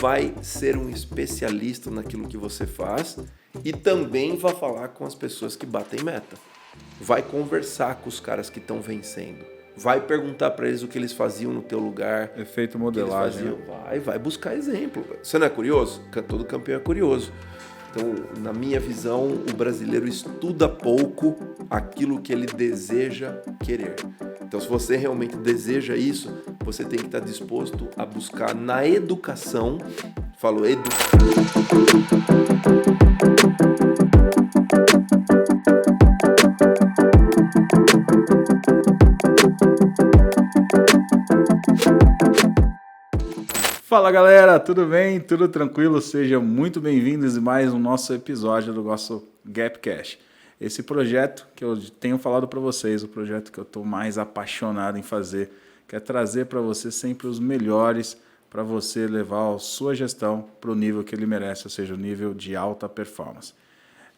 vai ser um especialista naquilo que você faz e também vai falar com as pessoas que batem meta. Vai conversar com os caras que estão vencendo. Vai perguntar para eles o que eles faziam no teu lugar. Efeito modelagem. Né? Vai buscar exemplo. Você não é curioso? Todo campeão é curioso. Então, na minha visão, o brasileiro estuda pouco aquilo que ele deseja querer. Então, se você realmente deseja isso, você tem que estar disposto a buscar na educação. Falou Fala galera, tudo bem? Tudo tranquilo? Sejam muito bem-vindos em mais um nosso episódio do nosso Gapcast. Esse projeto que eu tenho falado para vocês, o projeto que eu estou mais apaixonado em fazer, que é trazer para você sempre os melhores para você levar a sua gestão para o nível que ele merece, ou seja, o nível de alta performance.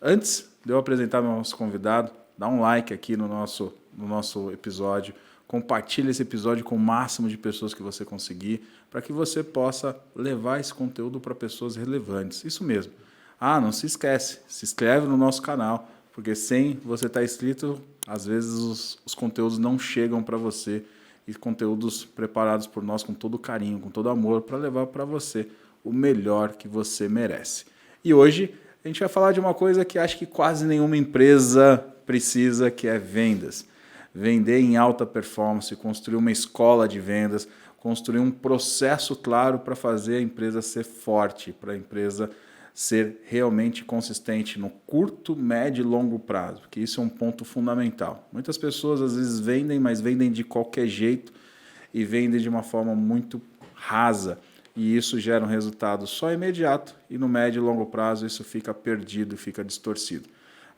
Antes de eu apresentar nosso convidado, dá um like aqui no nosso episódio, compartilhe esse episódio com o máximo de pessoas que você conseguir, para que você possa levar esse conteúdo para pessoas relevantes. Isso mesmo. Não se esquece, se inscreve no nosso canal, porque sem você estar inscrito, às vezes os conteúdos não chegam para você, e conteúdos preparados por nós com todo carinho, com todo amor, para levar para você o melhor que você merece. E hoje a gente vai falar de uma coisa que acho que quase nenhuma empresa precisa, que é vendas. Vender em alta performance, construir uma escola de vendas, construir um processo claro para fazer a empresa ser forte, para a empresa ser realmente consistente no curto, médio e longo prazo, porque isso é um ponto fundamental. Muitas pessoas às vezes vendem, mas vendem de qualquer jeito e vendem de uma forma muito rasa, e isso gera um resultado só imediato, e no médio e longo prazo isso fica perdido, fica distorcido.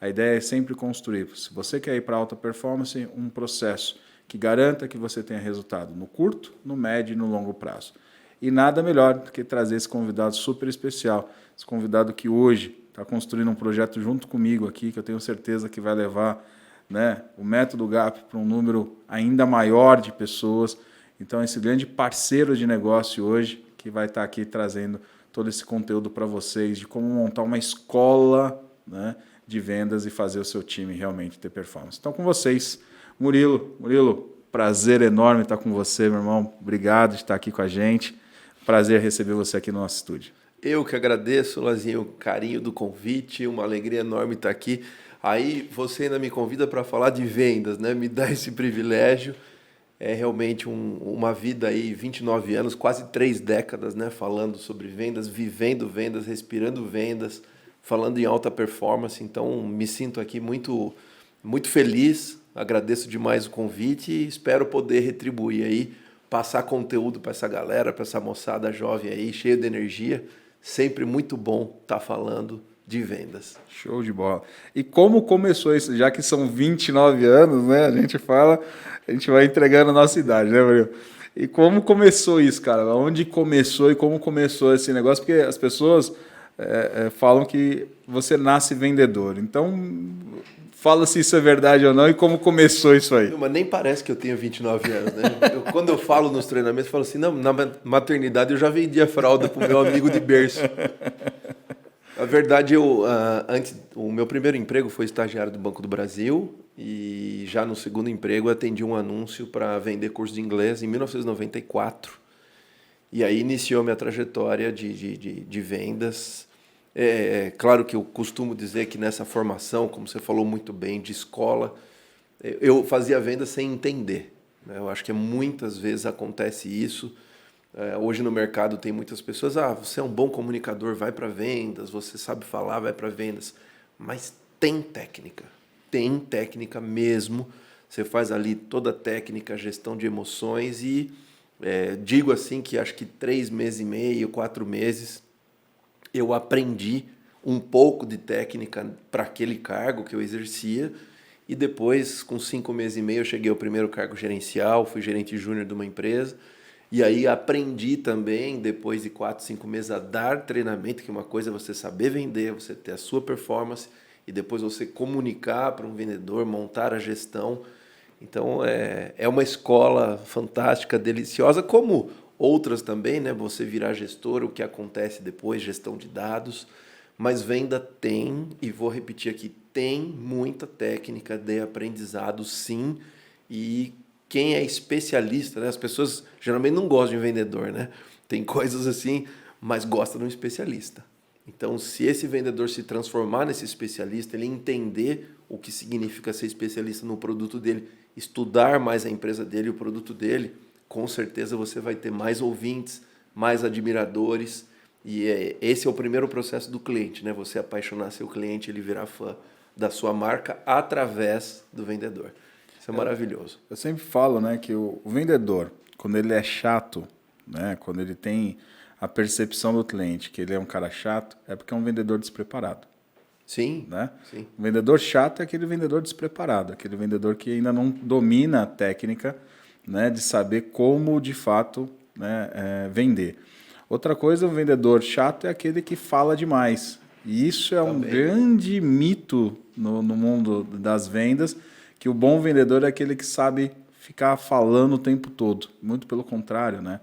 A ideia é sempre construir, se você quer ir para alta performance, um processo que garanta que você tenha resultado no curto, no médio e no longo prazo. E nada melhor do que trazer esse convidado super especial, esse convidado que hoje está construindo um projeto junto comigo aqui, que eu tenho certeza que vai levar, o método GAP para um número ainda maior de pessoas. Então, esse grande parceiro de negócio hoje, que vai estar aqui trazendo todo esse conteúdo para vocês, de como montar uma escola, de vendas e fazer o seu time realmente ter performance. Então, com vocês, Murilo, prazer enorme estar com você, meu irmão. Obrigado de estar aqui com a gente. Prazer receber você aqui no nosso estúdio. Eu que agradeço, Lazinho, o carinho do convite, uma alegria enorme estar aqui. Aí você ainda me convida para falar de vendas, né? Me dá esse privilégio. É realmente uma vida aí, 29 anos, quase 3 décadas, né? Falando sobre vendas, vivendo vendas, respirando vendas, falando em alta performance. Então, me sinto aqui muito, muito feliz, agradeço demais o convite e espero poder retribuir aí, passar conteúdo para essa galera, para essa moçada jovem aí, cheia de energia. Sempre muito bom estar falando de vendas. Show de bola. E como começou isso? Já que são 29 anos, né? A gente vai entregando a nossa idade, né, Murilo? E como começou isso, cara? Onde começou e como começou esse negócio? Porque as pessoas falam que você nasce vendedor. Então, fala se isso é verdade ou não e como começou isso aí. Não, mas nem parece que eu tenho 29 anos, né? Quando eu falo nos treinamentos, eu falo assim, não, na maternidade eu já vendia fralda para o meu amigo de berço. Na verdade, o meu primeiro emprego foi estagiário do Banco do Brasil e já no segundo emprego eu atendi um anúncio para vender curso de inglês em 1994. E aí iniciou minha trajetória de vendas. Claro que eu costumo dizer que nessa formação, como você falou muito bem, de escola, eu fazia venda sem entender. Eu acho que muitas vezes acontece isso. Hoje no mercado tem muitas pessoas, você é um bom comunicador, vai para vendas, você sabe falar, vai para vendas. Mas tem técnica mesmo. Você faz ali toda a técnica, gestão de emoções e digo assim que acho que 3 meses e meio, 4 meses, eu aprendi um pouco de técnica para aquele cargo que eu exercia e depois, com 5 meses e meio, eu cheguei ao primeiro cargo gerencial, fui gerente júnior de uma empresa e aí aprendi também, depois de 4, 5 meses, a dar treinamento, que uma coisa é você saber vender, você ter a sua performance e depois você comunicar para um vendedor, montar a gestão. Então, é uma escola fantástica, deliciosa, como outras também, né? Você virar gestor, o que acontece depois, gestão de dados. Mas venda tem, e vou repetir aqui, tem muita técnica de aprendizado, sim. E quem é especialista, né? As pessoas geralmente não gostam de um vendedor, né? Tem coisas assim, mas gosta de um especialista. Então, se esse vendedor se transformar nesse especialista, ele entender o que significa ser especialista no produto dele, estudar mais a empresa dele, o produto dele, com certeza você vai ter mais ouvintes, mais admiradores. E esse é o primeiro processo do cliente, né? Você apaixonar seu cliente, ele virar fã da sua marca através do vendedor. Isso é maravilhoso. Eu sempre falo, né, que o vendedor, quando ele é chato, né, quando ele tem a percepção do cliente que ele é um cara chato, é porque é um vendedor despreparado. Sim, Né? sim. O vendedor chato é aquele vendedor despreparado, aquele vendedor que ainda não domina a técnica, né, de saber como, de fato, né, vender. Outra coisa, o vendedor chato é aquele que fala demais. E isso é um grande mito no mundo das vendas, que o bom vendedor é aquele que sabe ficar falando o tempo todo. Muito pelo contrário, né?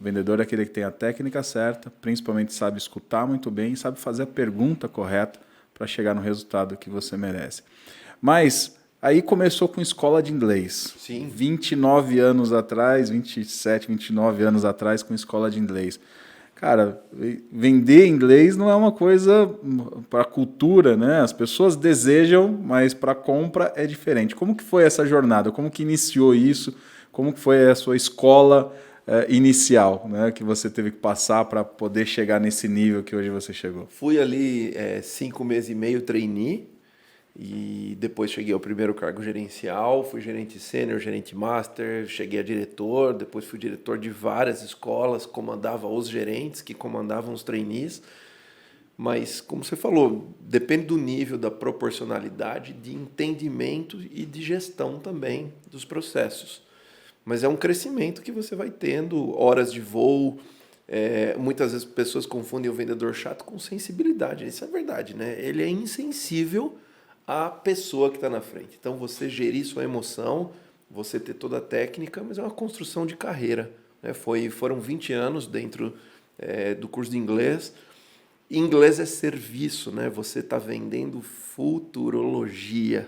O vendedor é aquele que tem a técnica certa, principalmente sabe escutar muito bem e sabe fazer a pergunta correta para chegar no resultado que você merece. Mas aí começou com escola de inglês. Sim. 29 anos atrás, 27, 29 anos atrás com escola de inglês. Cara, vender inglês não é uma coisa para a cultura, né? As pessoas desejam, mas para compra é diferente. Como que foi essa jornada? Como que iniciou isso? Como que foi a sua escola inicial, né? Que você teve que passar para poder chegar nesse nível que hoje você chegou? Fui ali 5 meses e meio trainee e depois cheguei ao primeiro cargo gerencial, fui gerente sênior, gerente master, cheguei a diretor, depois fui diretor de várias escolas, comandava os gerentes que comandavam os trainees. Mas, como você falou, depende do nível, da proporcionalidade, de entendimento e de gestão também dos processos. Mas é um crescimento que você vai tendo, horas de voo. Muitas vezes pessoas confundem o vendedor chato com sensibilidade. Isso é verdade, né? Ele é insensível à pessoa que está na frente. Então, você gerir sua emoção, você ter toda a técnica, mas é uma construção de carreira, né? Foram 20 anos dentro do curso de inglês. Inglês é serviço, né? Você está vendendo futurologia.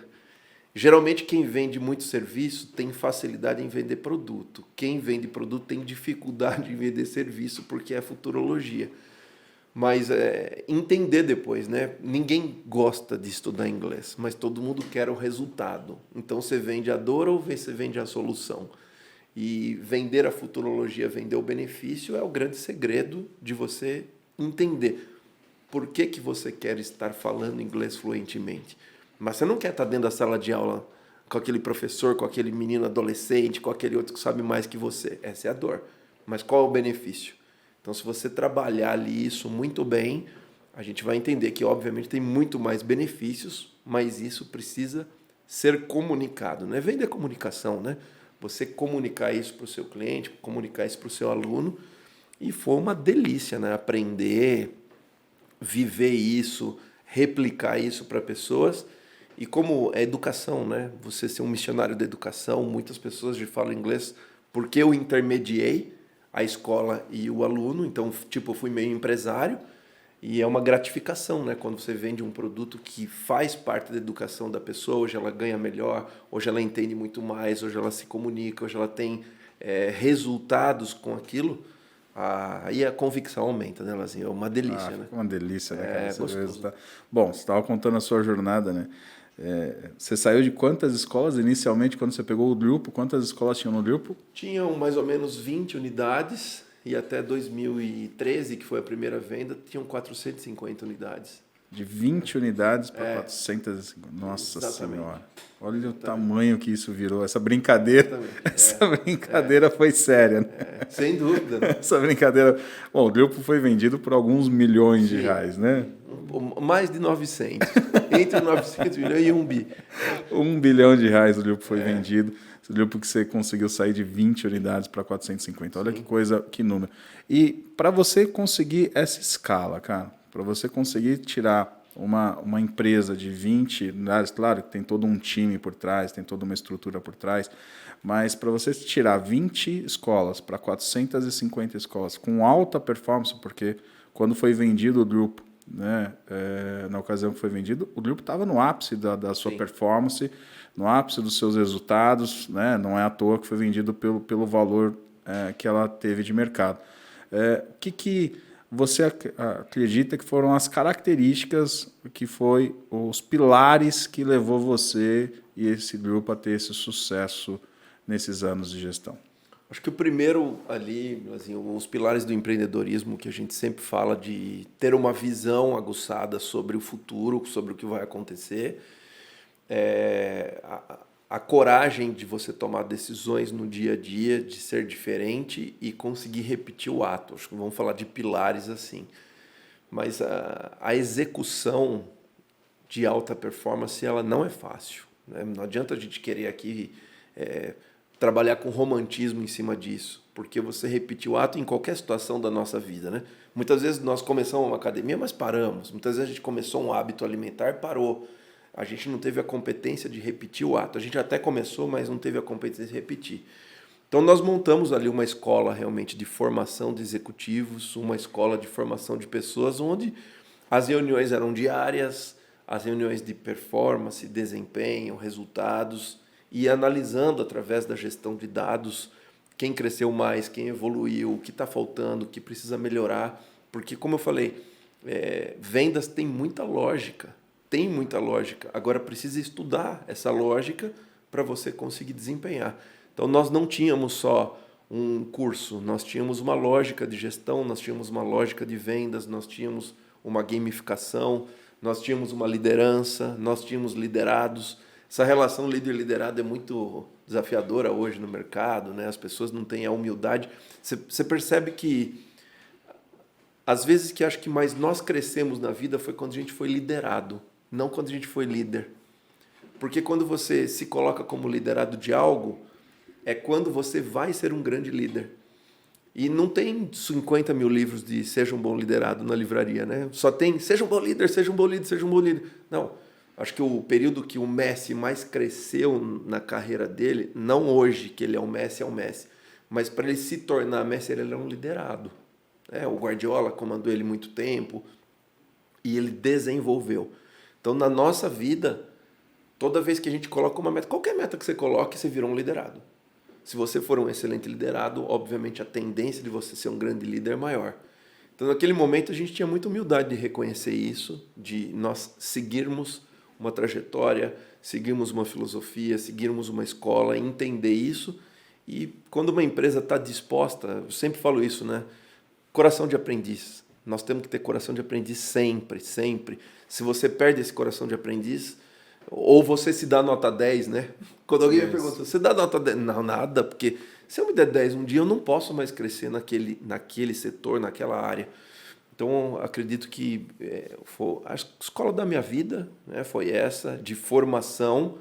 Geralmente quem vende muito serviço tem facilidade em vender produto. Quem vende produto tem dificuldade em vender serviço porque é futurologia. Mas entender depois, né? Ninguém gosta de estudar inglês, mas todo mundo quer o resultado. Então você vende a dor ou você vende a solução? E vender a futurologia, vender o benefício é o grande segredo de você entender por que você quer estar falando inglês fluentemente. Mas você não quer estar dentro da sala de aula com aquele professor, com aquele menino adolescente, com aquele outro que sabe mais que você. Essa é a dor. Mas qual é o benefício? Então, se você trabalhar ali isso muito bem, a gente vai entender que, obviamente, tem muito mais benefícios, mas isso precisa ser comunicado. Não é vender comunicação, né? Você comunicar isso para o seu cliente, comunicar isso para o seu aluno. E foi uma delícia, né? Aprender, viver isso, replicar isso para pessoas. E como é educação, né? Você ser um missionário da educação, muitas pessoas já falam inglês porque eu intermediei a escola e o aluno. Então, tipo, eu fui meio empresário e é uma gratificação, né? Quando você vende um produto que faz parte da educação da pessoa, hoje ela ganha melhor, hoje ela entende muito mais, hoje ela se comunica, hoje ela tem resultados com aquilo. Aí a convicção aumenta, né, Lazinho? É uma delícia, né? Uma delícia, né, cara? É gostoso. Bom, você estava contando a sua jornada, né? Você saiu de quantas escolas inicialmente, quando você pegou o Drupal? Quantas escolas tinham no Drupal? Tinham mais ou menos 20 unidades e até 2013, que foi a primeira venda, tinham 450 unidades. De 20 unidades para 450. Nossa Exatamente. Senhora. Olha o tamanho que isso virou. Essa brincadeira, brincadeira foi séria, né? Sem dúvida. Né? Essa brincadeira... Bom, o Drupal foi vendido por alguns milhões de reais, né? Mais de 900. Entre 900 milhões e 1 bi. 1 bilhão de reais o Drupal foi vendido. O Drupal que você conseguiu sair de 20 unidades para 450. Olha que coisa, que número. E para você conseguir essa escala, cara, para você conseguir tirar uma empresa de 20 unidades, claro que tem todo um time por trás, tem toda uma estrutura por trás, Mas para você tirar 20 escolas para 450 escolas com alta performance, porque quando foi vendido o Drupo, né, na ocasião que foi vendido, o Drupo estava no ápice da sua performance, no ápice dos seus resultados, né, não é à toa que foi vendido pelo valor que ela teve de mercado. O que você acredita que foram as características, que foi os pilares que levou você e esse grupo a ter esse sucesso nesses anos de gestão? Acho que o primeiro ali, assim, os pilares do empreendedorismo que a gente sempre fala de ter uma visão aguçada sobre o futuro, sobre o que vai acontecer, a coragem de você tomar decisões no dia a dia, de ser diferente e conseguir repetir o ato. Acho que vamos falar de pilares assim. Mas a execução de alta performance, ela não é fácil, né? Não adianta a gente querer aqui trabalhar com romantismo em cima disso, porque você repete o ato em qualquer situação da nossa vida, né? Muitas vezes nós começamos uma academia, mas paramos. Muitas vezes a gente começou um hábito alimentar, parou. A gente não teve a competência de repetir o ato. A gente até começou, mas não teve a competência de repetir. Então nós montamos ali uma escola realmente de formação de executivos, uma escola de formação de pessoas, onde as reuniões eram diárias, as reuniões de performance, desempenho, resultados, e analisando através da gestão de dados quem cresceu mais, quem evoluiu, o que está faltando, o que precisa melhorar. Porque, como eu falei, vendas tem muita lógica. Tem muita lógica. Agora precisa estudar essa lógica para você conseguir desempenhar. Então nós não tínhamos só um curso, nós tínhamos uma lógica de gestão, nós tínhamos uma lógica de vendas, nós tínhamos uma gamificação, nós tínhamos uma liderança, nós tínhamos liderados. Essa relação líder-liderado é muito desafiadora hoje no mercado, né? As pessoas não têm a humildade. Você percebe que às vezes que acho que mais nós crescemos na vida foi quando a gente foi liderado, não quando a gente foi líder. Porque quando você se coloca como liderado de algo, é quando você vai ser um grande líder. E não tem 50 mil livros de Seja um Bom Liderado na livraria, né? Só tem Seja um Bom Líder, Seja um Bom Líder, Seja um Bom Líder. Não, acho que o período que o Messi mais cresceu na carreira dele, não hoje que ele é o Messi, mas para ele se tornar Messi, ele é um liderado. O Guardiola comandou ele muito tempo e ele desenvolveu. Então, na nossa vida, toda vez que a gente coloca uma meta, qualquer meta que você coloque, você virou um liderado. Se você for um excelente liderado, obviamente a tendência de você ser um grande líder é maior. Então, naquele momento, a gente tinha muita humildade de reconhecer isso, de nós seguirmos uma trajetória, seguirmos uma filosofia, seguirmos uma escola, entender isso. E quando uma empresa está disposta, eu sempre falo isso, né? Coração de aprendiz. Nós temos que ter coração de aprendiz sempre, sempre. Se você perde esse coração de aprendiz, ou você se dá nota 10, né? Quando alguém me pergunta, você dá nota 10? Não, nada, porque se eu me der 10 um dia, eu não posso mais crescer naquele setor, naquela área. Então, acredito que a escola da minha vida, né, foi essa, de formação,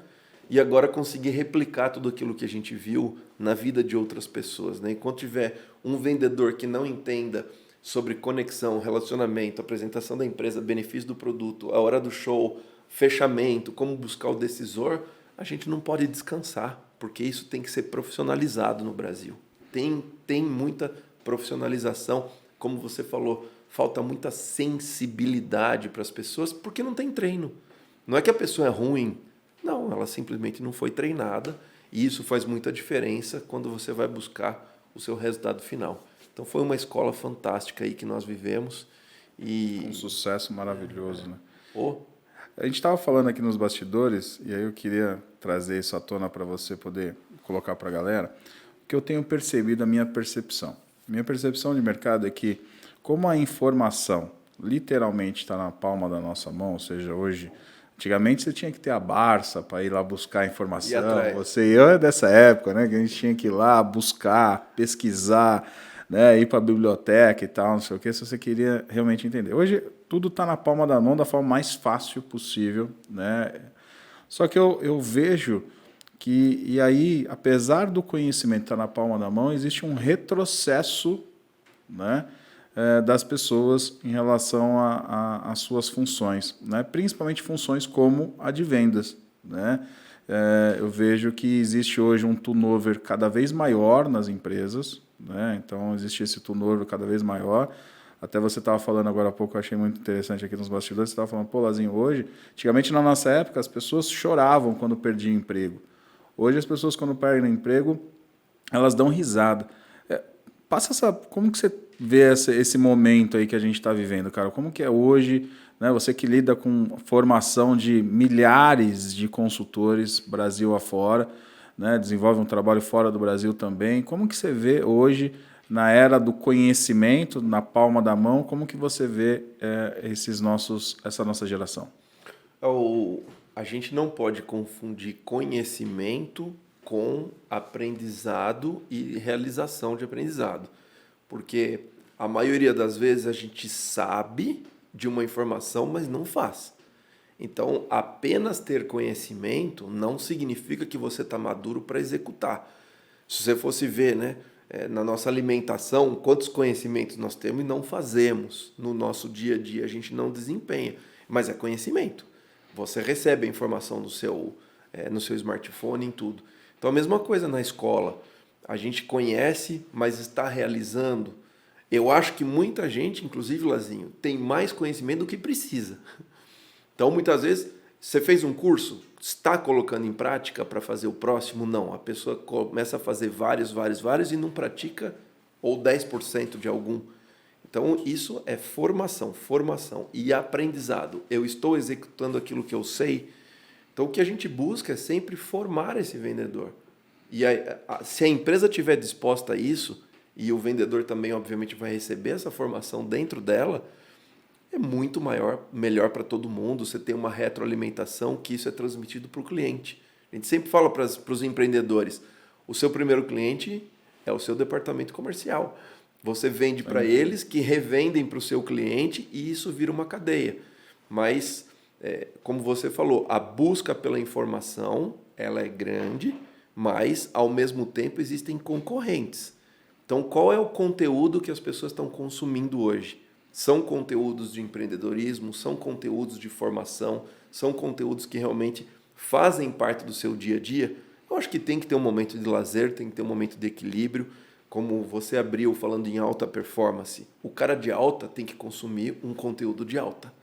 e agora conseguir replicar tudo aquilo que a gente viu na vida de outras pessoas, né? Enquanto tiver um vendedor que não entenda sobre conexão, relacionamento, apresentação da empresa, benefício do produto, a hora do show, fechamento, como buscar o decisor, a gente não pode descansar, porque isso tem que ser profissionalizado no Brasil. Tem muita profissionalização, como você falou, falta muita sensibilidade para as pessoas, porque não tem treino. Não é que a pessoa é ruim, não, ela simplesmente não foi treinada, e isso faz muita diferença quando você vai buscar o seu resultado final. Então foi uma escola fantástica aí que nós vivemos. Um sucesso maravilhoso, né? A gente estava falando aqui nos bastidores, e aí eu queria trazer isso à tona para você poder colocar para a galera, que eu tenho percebido, a minha percepção. Minha percepção de mercado é que, como a informação literalmente está na palma da nossa mão, ou seja, hoje, antigamente você tinha que ter a Barça para ir lá buscar a informação. Você e eu é dessa época, né? Que a gente tinha que ir lá buscar, pesquisar, né? Ir para a biblioteca e tal, não sei o quê, se você queria realmente entender. Hoje tudo está na palma da mão da forma mais fácil possível, né? Só que eu vejo que, e aí, apesar do conhecimento estar na palma da mão, existe um retrocesso, né? Das pessoas em relação às suas funções, né? Principalmente funções como a de vendas, né? eu vejo que existe hoje um turnover cada vez maior nas empresas, né? Então, existe esse turnover cada vez maior. Até você estava falando agora há pouco, eu achei muito interessante aqui nos bastidores, você estava falando, pô, Lazinho, hoje, antigamente na nossa época, as pessoas choravam quando perdiam emprego. Hoje as pessoas, quando perdem emprego, elas dão risada. Como que você vê esse momento aí que a gente está vivendo, cara? Como que é hoje, né? Você que lida com formação de milhares de consultores Brasil afora, né? Desenvolve um trabalho fora do Brasil também. Como que você vê hoje, na era do conhecimento, na palma da mão, como que você vê essa nossa geração? A gente não pode confundir conhecimento com aprendizado e realização de aprendizado. Porque a maioria das vezes a gente sabe de uma informação, mas não faz. Então, apenas ter conhecimento não significa que você está maduro para executar. Se você fosse ver, né, na nossa alimentação, quantos conhecimentos nós temos e não fazemos no nosso dia a dia, a gente não desempenha. Mas é conhecimento. Você recebe a informação no seu smartphone, em tudo. Então, a mesma coisa na escola. A gente conhece, mas está realizando. Eu acho que muita gente, inclusive, Lazinho, tem mais conhecimento do que precisa. Então, muitas vezes, você fez um curso, está colocando em prática para fazer o próximo? Não. A pessoa começa a fazer vários e não pratica ou 10% de algum. Então, isso é formação e aprendizado. Eu estou executando aquilo que eu sei. Então, o que a gente busca é sempre formar esse vendedor. E se a empresa estiver disposta a isso, e o vendedor também, obviamente, vai receber essa formação dentro dela, é muito melhor para todo mundo. Você tem uma retroalimentação que isso é transmitido para o cliente. A gente sempre fala para os empreendedores, o seu primeiro cliente é o seu departamento comercial. Você vende para eles, que revendem para o seu cliente, e isso vira uma cadeia. Mas, como você falou, a busca pela informação ela é grande, mas, ao mesmo tempo, existem concorrentes. Então, qual é o conteúdo que as pessoas estão consumindo hoje? São conteúdos de empreendedorismo, são conteúdos de formação, são conteúdos que realmente fazem parte do seu dia a dia? Eu acho que tem que ter um momento de lazer, tem que ter um momento de equilíbrio. Como você abriu falando em alta performance, o cara de alta tem que consumir um conteúdo de alta.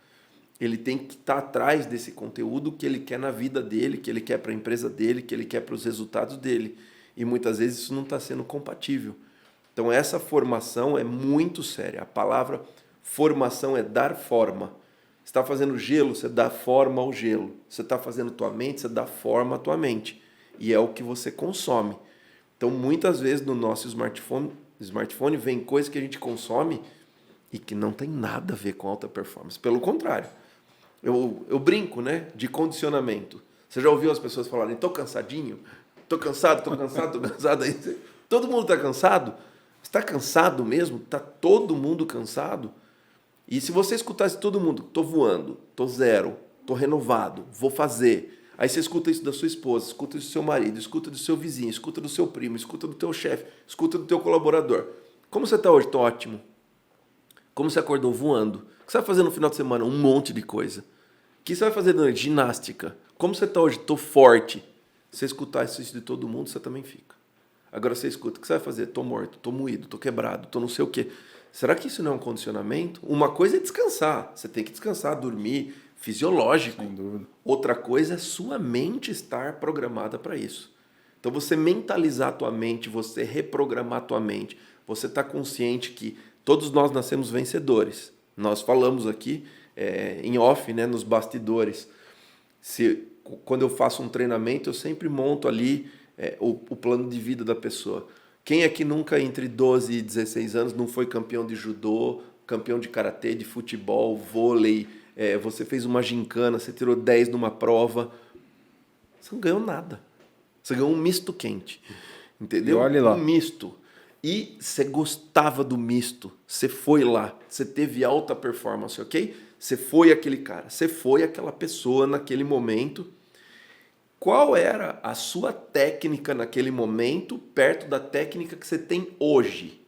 Ele tem que estar atrás desse conteúdo que ele quer na vida dele, que ele quer para a empresa dele, que ele quer para os resultados dele. E muitas vezes isso não está sendo compatível. Então essa formação é muito séria. A palavra formação é dar forma. Você está fazendo gelo, você dá forma ao gelo. Você está fazendo tua mente, você dá forma à tua mente. E é o que você consome. Então muitas vezes no nosso smartphone vem coisa que a gente consome e que não tem nada a ver com alta performance. Pelo contrário. Eu brinco, né, de condicionamento. Você já ouviu as pessoas falarem, estou cansadinho? Estou cansado. Aí, todo mundo está cansado? Está cansado mesmo? Está todo mundo cansado? E se você escutasse todo mundo, estou voando, estou zero, estou renovado, vou fazer. Aí você escuta isso da sua esposa, escuta isso do seu marido, escuta do seu vizinho, escuta do seu primo, escuta do teu chefe, escuta do teu colaborador. Como você está hoje? Estou ótimo. Como você acordou? Voando. O que você vai fazer no final de semana? Um monte de coisa. O que você vai fazer durante? Ginástica. Como você está hoje? Estou forte. Se você escutar isso de todo mundo, você também fica. Agora você escuta. O que você vai fazer? Estou morto, estou moído, estou quebrado, estou não sei o quê. Será que isso não é um condicionamento? Uma coisa é descansar. Você tem que descansar, dormir, fisiológico. Sem dúvida. Outra coisa é sua mente estar programada para isso. Então você mentalizar a tua mente, você reprogramar a tua mente, você está consciente que todos nós nascemos vencedores. Nós falamos aqui em off, né, nos bastidores. Quando eu faço um treinamento, eu sempre monto ali o plano de vida da pessoa. Quem é que nunca entre 12 e 16 anos não foi campeão de judô, campeão de karatê, de futebol, vôlei, você fez uma gincana, você tirou 10 numa prova, você não ganhou nada. Você ganhou um misto quente, entendeu? E olhe lá. Um misto. E você gostava do misto, você foi lá, você teve alta performance, ok? Você foi aquele cara, você foi aquela pessoa naquele momento. Qual era a sua técnica naquele momento, perto da técnica que você tem hoje?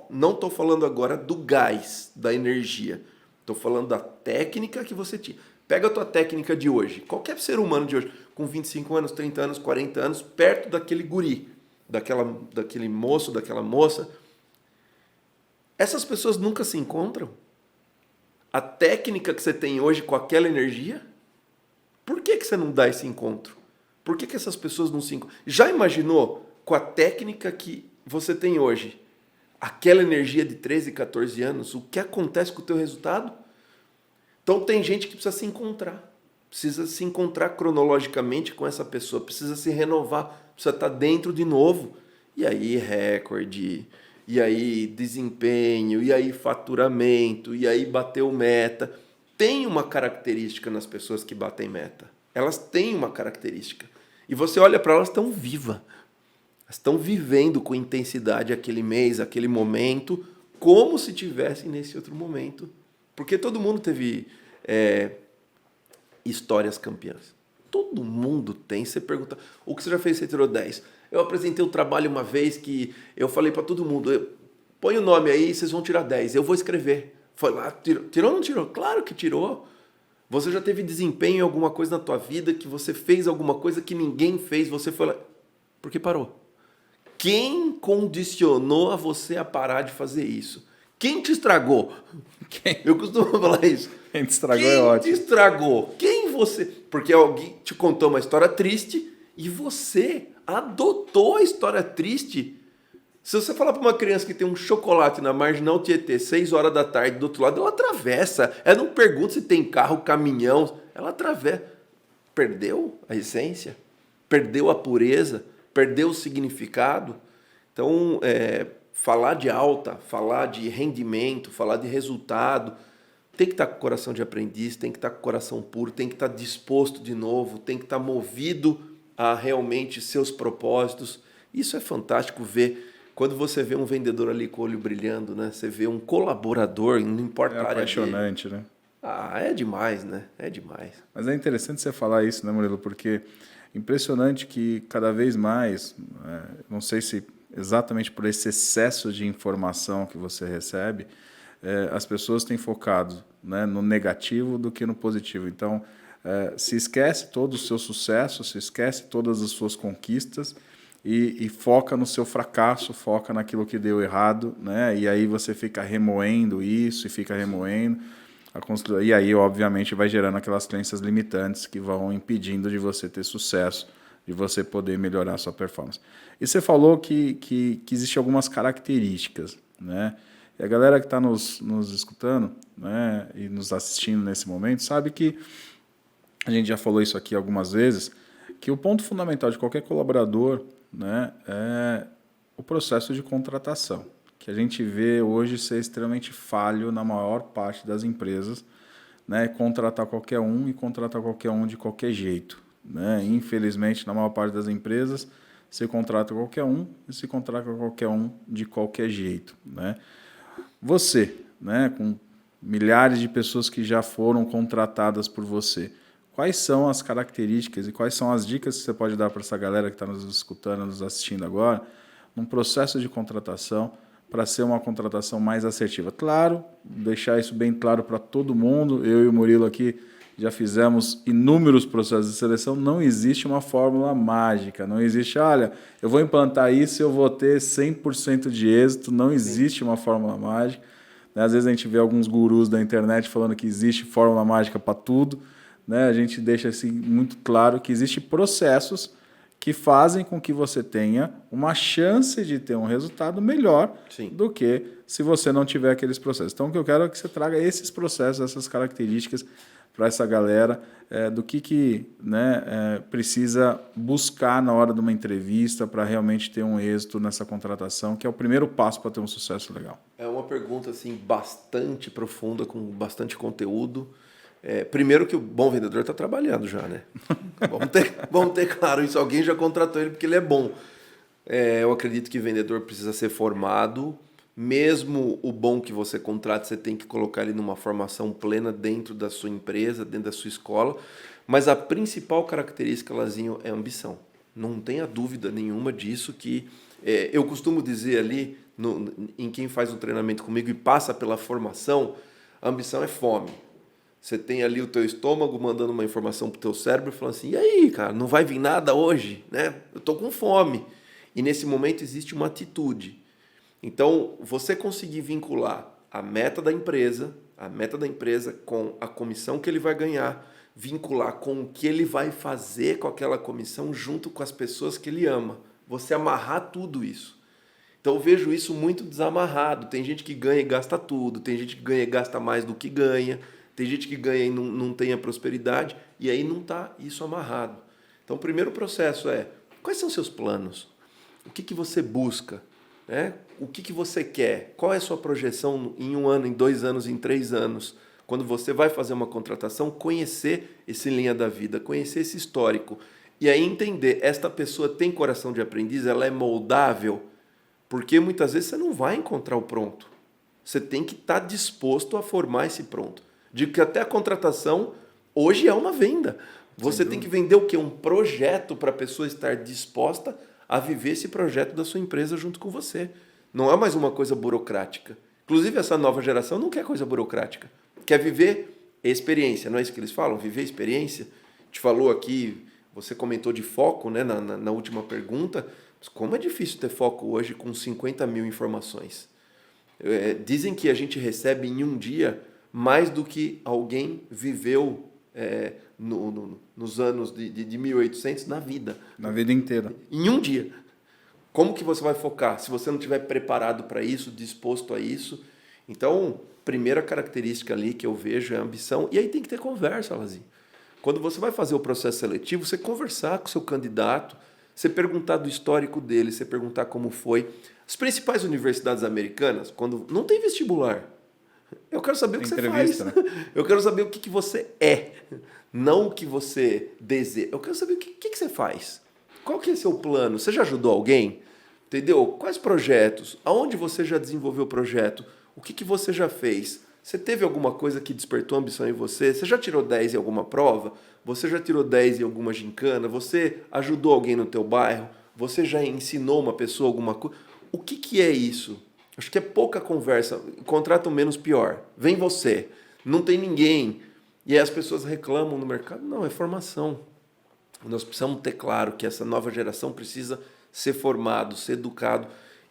Não estou falando agora do gás, da energia. Estou falando da técnica que você tinha. Pega a tua técnica de hoje. Qualquer ser humano de hoje, com 25 anos, 30 anos, 40 anos, perto daquele guri, daquele moço, daquela moça. Essas pessoas nunca se encontram. A técnica que você tem hoje com aquela energia, por que você não dá esse encontro? Por que essas pessoas não se encontram? Já imaginou com a técnica que você tem hoje, aquela energia de 13, 14 anos, o que acontece com o teu resultado? Então tem gente que precisa se encontrar cronologicamente com essa pessoa, precisa se renovar, precisa estar dentro de novo. E aí recorde, e aí desempenho, e aí faturamento, e aí bateu meta. Tem uma característica nas pessoas que batem meta. Elas têm uma característica. E você olha para elas, estão vivas. Elas estão vivendo com intensidade aquele mês, aquele momento, como se tivessem nesse outro momento. Porque todo mundo teve histórias campeãs. Todo mundo tem. Você pergunta, o que você já fez? Você tirou 10. Eu apresentei um trabalho uma vez que eu falei para todo mundo, põe o nome aí, vocês vão tirar 10. Eu vou escrever. Foi lá, tirou ou não tirou? Claro que tirou. Você já teve desempenho em alguma coisa na tua vida, que você fez alguma coisa que ninguém fez, você foi lá. Por que parou? Quem condicionou a você a parar de fazer isso? Quem te estragou? Eu costumo falar isso. Quem te estragou é ótimo. Quem te estragou? Quem você... Porque alguém te contou uma história triste e você adotou a história triste. Se você falar para uma criança que tem um chocolate na Marginal Tietê, 6 horas da tarde, do outro lado, ela atravessa. Ela não pergunta se tem carro, caminhão. Ela atravessa. Perdeu a essência? Perdeu a pureza? Perdeu o significado? Então, falar de alta, falar de rendimento, falar de resultado, tem que estar com o coração de aprendiz, tem que estar com o coração puro, tem que estar disposto de novo, tem que estar movido a realmente seus propósitos. Isso é fantástico ver. Quando você vê um vendedor ali com o olho brilhando, né? Você vê um colaborador, não importa a área dele. É apaixonante, né? Ah, é demais, né? É demais. Mas é interessante você falar isso, né, Murilo? Porque é impressionante que cada vez mais, não sei se exatamente por esse excesso de informação que você recebe, as pessoas têm focado, né, no negativo do que no positivo. Então, se esquece todo o seu sucesso, se esquece todas as suas conquistas e foca no seu fracasso, foca naquilo que deu errado, né? E aí você fica remoendo isso e fica remoendo. E aí, obviamente, vai gerando aquelas crenças limitantes que vão impedindo de você ter sucesso, de você poder melhorar a sua performance. E você falou que existem algumas características, né? E a galera que está nos escutando, né, e nos assistindo nesse momento sabe que, a gente já falou isso aqui algumas vezes, que o ponto fundamental de qualquer colaborador, né, é o processo de contratação, que a gente vê hoje ser extremamente falho na maior parte das empresas, né, contratar qualquer um e contratar qualquer um de qualquer jeito, né? Infelizmente, na maior parte das empresas, se contrata qualquer um e se contrata qualquer um de qualquer jeito, né? Você, né, com milhares de pessoas que já foram contratadas por você, quais são as características e quais são as dicas que você pode dar para essa galera que está nos escutando, nos assistindo agora, num processo de contratação, para ser uma contratação mais assertiva? Claro, deixar isso bem claro para todo mundo, eu e o Murilo aqui já fizemos inúmeros processos de seleção, não existe uma fórmula mágica, não existe, olha, eu vou implantar isso e eu vou ter 100% de êxito, não existe uma fórmula mágica. Às vezes a gente vê alguns gurus da internet falando que existe fórmula mágica para tudo, né? A gente deixa assim muito claro que existem processos que fazem com que você tenha uma chance de ter um resultado melhor do que se você não tiver aqueles processos. Então, o que eu quero é que você traga esses processos, essas características para essa galera, do que precisa buscar na hora de uma entrevista para realmente ter um êxito nessa contratação, que é o primeiro passo para ter um sucesso legal. É uma pergunta assim, bastante profunda, com bastante conteúdo. Primeiro que o bom vendedor está trabalhando já, né? Vamos ter claro isso. Alguém já contratou ele porque ele é bom. Eu acredito que vendedor precisa ser formado. Mesmo o bom que você contrata, você tem que colocar ele numa formação plena dentro da sua empresa, dentro da sua escola. Mas a principal característica, Lazinho, é a ambição. Não tenha dúvida nenhuma disso, que eu costumo dizer ali, em quem faz um treinamento comigo e passa pela formação, a ambição é fome. Você tem ali o teu estômago mandando uma informação pro teu cérebro falando assim, e aí, cara, não vai vir nada hoje, né? Eu tô com fome. E nesse momento existe uma atitude. Então, você conseguir vincular a meta da empresa com a comissão que ele vai ganhar, vincular com o que ele vai fazer com aquela comissão junto com as pessoas que ele ama. Você amarrar tudo isso. Então eu vejo isso muito desamarrado. Tem gente que ganha e gasta tudo, tem gente que ganha e gasta mais do que ganha, tem gente que ganha e não tem a prosperidade, e aí não está isso amarrado. Então o primeiro processo é, quais são seus planos? O que você busca? Né? O que você quer? Qual é a sua projeção em 1 ano, em 2 anos, em 3 anos? Quando você vai fazer uma contratação, conhecer esse linha da vida, conhecer esse histórico. E aí entender, esta pessoa tem coração de aprendiz, ela é moldável, porque muitas vezes você não vai encontrar o pronto. Você tem que estar disposto a formar esse pronto. Digo que até a contratação hoje é uma venda. Você tem que vender o quê? Um projeto para a pessoa estar disposta a viver esse projeto da sua empresa junto com você. Não é mais uma coisa burocrática. Inclusive, essa nova geração não quer coisa burocrática. Quer viver experiência, não é isso que eles falam? Viver experiência. A gente falou aqui, você comentou de foco, né, na última pergunta. Mas como é difícil ter foco hoje com 50 mil informações. Dizem que a gente recebe em um dia mais do que alguém viveu nos anos de 1800 na vida. Na vida inteira. Em um dia. Como que você vai focar se você não estiver preparado para isso, disposto a isso? Então, primeira característica ali que eu vejo é a ambição. E aí tem que ter conversa, Lazinho. Quando você vai fazer o processo seletivo, você conversar com o seu candidato, você perguntar do histórico dele, você perguntar como foi. As principais universidades americanas, quando não tem vestibular, eu quero saber o que você faz. Né? Eu quero saber o que você é, não o que você deseja. Eu quero saber o que você faz. Qual que é seu plano? Você já ajudou alguém? Entendeu? Quais projetos? Aonde você já desenvolveu o projeto? O que você já fez? Você teve alguma coisa que despertou ambição em você? Você já tirou 10 em alguma prova? Você já tirou 10 em alguma gincana? Você ajudou alguém no teu bairro? Você já ensinou uma pessoa alguma coisa? O que é isso? Acho que é pouca conversa. Contrato menos pior. Vem você. Não tem ninguém. E aí as pessoas reclamam no mercado. Não, é formação. Nós precisamos ter claro que essa nova geração precisa ser formado, ser educado.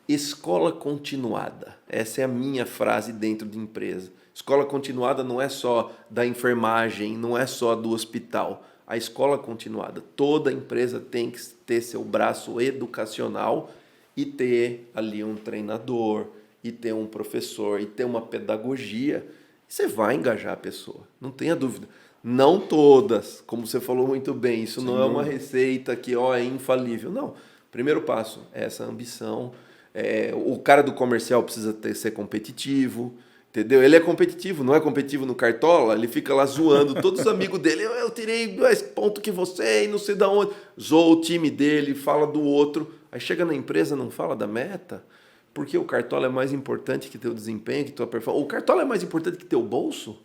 Escola continuada. Essa é a minha frase dentro de empresa. Escola continuada não é só da enfermagem, não é só do hospital. A escola continuada. Toda empresa tem que ter seu braço educacional e ter ali um treinador, e ter um professor, e ter uma pedagogia. Você vai engajar a pessoa, não tenha dúvida. Não todas, como você falou muito bem, isso não é uma receita que é infalível. Não, primeiro passo é essa ambição. O cara do comercial precisa ser competitivo, entendeu? Ele é competitivo, não é competitivo no Cartola, ele fica lá zoando todos os amigos dele. Eu tirei mais ponto que você e não sei de onde. Zoa o time dele, fala do outro. Aí chega na empresa, não fala da meta, porque o Cartola é mais importante que teu desempenho, que tua performance. O Cartola é mais importante que teu bolso,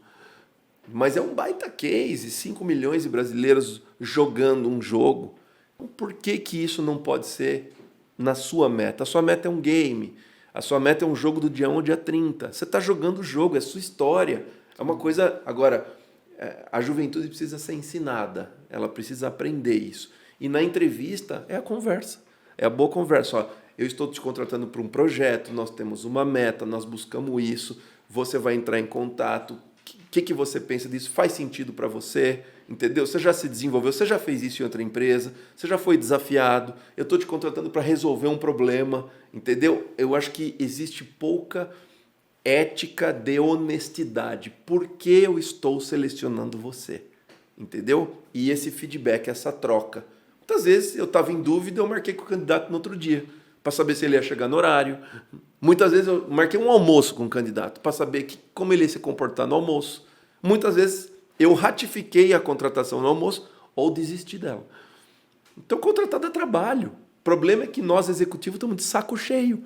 mas é um baita case, 5 milhões de brasileiros jogando um jogo. Por que isso não pode ser na sua meta? A sua meta é um game, a sua meta é um jogo do dia 1 ao dia 30. Você está jogando o jogo, é sua história. É uma coisa... Agora, a juventude precisa ser ensinada, ela precisa aprender isso. E na entrevista é a conversa, é a boa conversa. Ó, eu estou te contratando para um projeto, nós temos uma meta, nós buscamos isso, você vai entrar em contato, o que você pensa disso? Faz sentido para você? Entendeu? Você já se desenvolveu, você já fez isso em outra empresa, você já foi desafiado, eu estou te contratando para resolver um problema, entendeu? Eu acho que existe pouca ética de honestidade. Por que eu estou selecionando você? Entendeu? E esse feedback, essa troca. Muitas vezes eu estava em dúvida, eu marquei com o candidato no outro dia, para saber se ele ia chegar no horário. Muitas vezes eu marquei um almoço com o candidato, para saber como ele ia se comportar no almoço. Muitas vezes eu ratifiquei a contratação no almoço ou desisti dela. Então, contratar dá trabalho. O problema é que nós, executivos, estamos de saco cheio.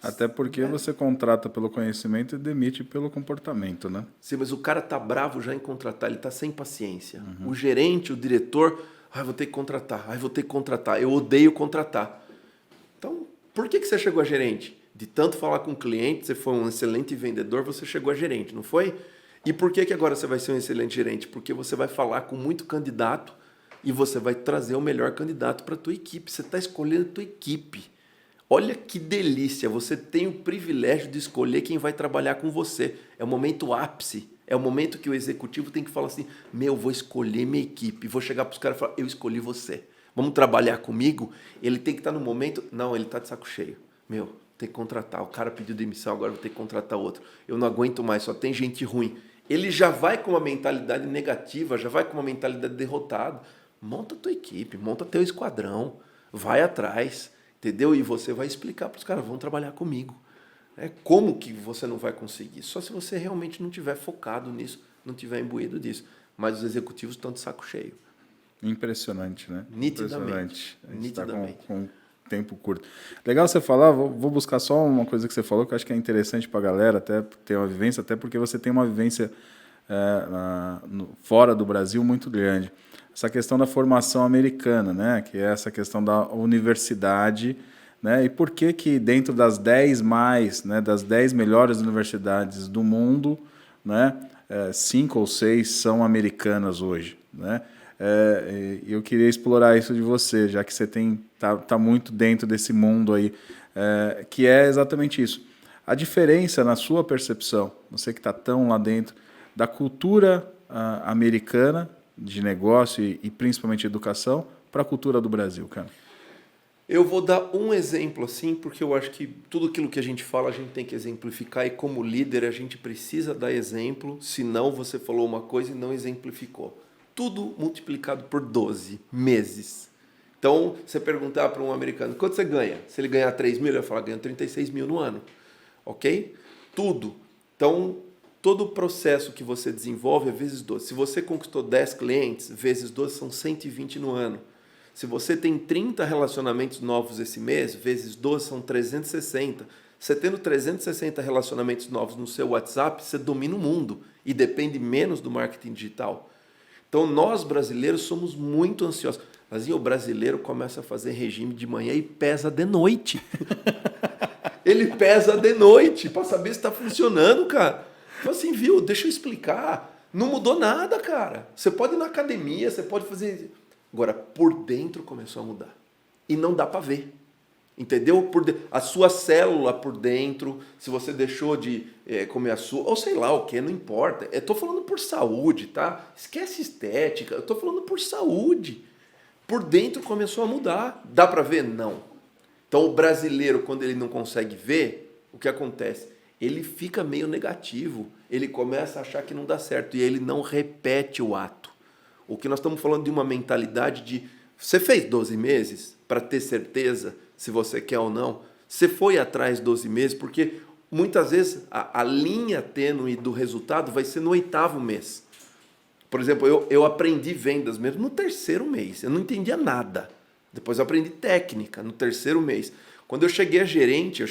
Até porque você contrata pelo conhecimento e demite pelo comportamento, né? Sim, mas o cara tá bravo já em contratar, ele tá sem paciência. O gerente, o diretor, vou ter que contratar, vou ter que contratar. Eu odeio contratar. Então, por que você chegou a gerente? De tanto falar com o cliente, você foi um excelente vendedor, você chegou a gerente, não foi? E por que agora você vai ser um excelente gerente? Porque você vai falar com muito candidato e você vai trazer o melhor candidato para a tua equipe. Você está escolhendo a tua equipe. Olha que delícia, você tem o privilégio de escolher quem vai trabalhar com você. É o momento ápice, é o momento que o executivo tem que falar assim, vou escolher minha equipe. Vou chegar para os caras e falar, eu escolhi você. Vamos trabalhar comigo? Ele tem que estar no momento... Não, ele está de saco cheio. Tem que contratar. O cara pediu demissão, agora vou ter que contratar outro. Eu não aguento mais, só tem gente ruim. Ele já vai com uma mentalidade negativa, já vai com uma mentalidade derrotada. Monta a tua equipe, monta teu esquadrão, vai atrás, entendeu? E você vai explicar para os caras, vão trabalhar comigo. Como que você não vai conseguir? Só se você realmente não tiver focado nisso, não tiver imbuído disso. Mas os executivos estão de saco cheio. Impressionante, né? Nitidamente. Nitidamente. Tá com tempo curto. Legal você falar, vou buscar só uma coisa que você falou que eu acho que é interessante para a galera até ter uma vivência, até porque você tem uma vivência fora do Brasil muito grande. Essa questão da formação americana, né? Que é essa questão da universidade, né? E por que dentro das 10 né, das 10 melhores universidades do mundo, né, 5 ou 6 são americanas hoje, né? Eu queria explorar isso de você, já que você tá muito dentro desse mundo aí, que é exatamente isso. A diferença na sua percepção, você que está tão lá dentro, da cultura americana de negócio e principalmente educação para a cultura do Brasil, cara. Eu vou dar um exemplo assim, porque eu acho que tudo aquilo que a gente fala a gente tem que exemplificar e como líder a gente precisa dar exemplo, senão você falou uma coisa e não exemplificou. Tudo multiplicado por 12 meses. Então, você perguntar para um americano, quanto você ganha? Se ele ganhar 3 mil, ele vai falar, ganha 36 mil no ano. Ok? Tudo. Então, todo o processo que você desenvolve é vezes 12. Se você conquistou 10 clientes, vezes 12 são 120 no ano. Se você tem 30 relacionamentos novos esse mês, vezes 12 são 360. Você tendo 360 relacionamentos novos no seu WhatsApp, você domina o mundo e depende menos do marketing digital. Então, nós brasileiros somos muito ansiosos. Mas o brasileiro começa a fazer regime de manhã e pesa de noite. Ele pesa de noite para saber se está funcionando, cara. Então, assim, viu? Deixa eu explicar. Não mudou nada, cara. Você pode ir na academia, você pode fazer... Agora, por dentro começou a mudar. E não dá para ver. Entendeu? A sua célula por dentro, se você deixou de comer açúcar, ou sei lá o que, não importa. Eu estou falando por saúde, tá? Esquece estética, eu estou falando por saúde. Por dentro começou a mudar. Dá para ver? Não. Então o brasileiro, quando ele não consegue ver, o que acontece? Ele fica meio negativo, ele começa a achar que não dá certo e ele não repete o ato. O que nós estamos falando de uma mentalidade de... Você fez 12 meses para ter certeza se você quer ou não? Você foi atrás 12 meses, porque muitas vezes a linha tênue do resultado vai ser no 8º mês. Por exemplo, eu aprendi vendas mesmo no 3º mês. Eu não entendia nada. Depois eu aprendi técnica no 3º mês. Quando eu cheguei a gerente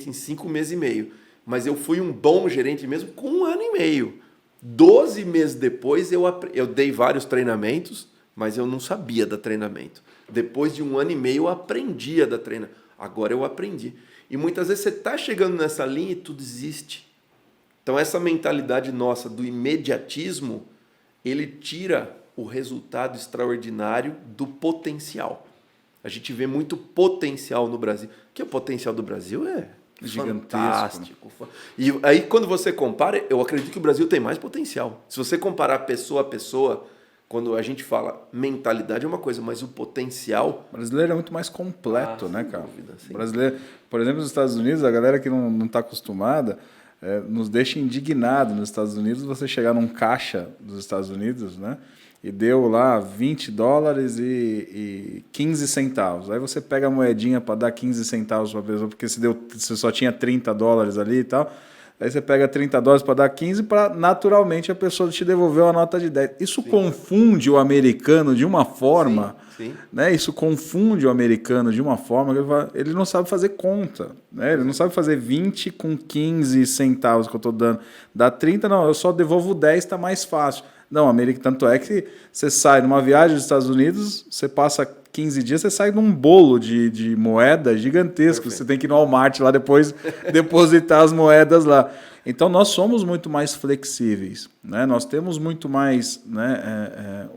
em 5 meses e meio. Mas eu fui um bom gerente mesmo com 1 ano e meio. 12 meses depois eu dei vários treinamentos, mas eu não sabia da treinamento. Depois de 1 ano e meio eu aprendia da treinamento. Agora eu aprendi. E muitas vezes você está chegando nessa linha e tu desiste. Então essa mentalidade nossa do imediatismo, ele tira o resultado extraordinário do potencial. A gente vê muito potencial no Brasil. Que o potencial do Brasil é fantástico. E aí quando você compara, eu acredito que o Brasil tem mais potencial. Se você comparar pessoa a pessoa, quando a gente fala mentalidade é uma coisa, mas o potencial... O brasileiro é muito mais completo, né, cara? O brasileiro, por exemplo, nos Estados Unidos, a galera que não está acostumada nos deixa indignado. Nos Estados Unidos, você chegar num caixa dos Estados Unidos, né? E deu lá $20 e 15 centavos. Aí você pega a moedinha para dar 15 centavos para a pessoa, porque você só tinha $30 ali e tal. Aí você pega $30 para dar 15 para, naturalmente, a pessoa te devolver uma nota de 10. Isso confunde o americano de uma forma... Sim. Né? Isso confunde o americano de uma forma que ele não sabe fazer conta. Né? Ele não sabe fazer 20 com 15 centavos que eu estou dando. Dá 30, não, eu só devolvo 10, está mais fácil. Não, tanto é que você sai numa viagem dos Estados Unidos, você passa 15 dias, você sai num bolo de moeda gigantesco. Perfeito. Você tem que ir no Walmart lá depois depositar as moedas lá. Então, nós somos muito mais flexíveis, né? Nós temos muito mais, né?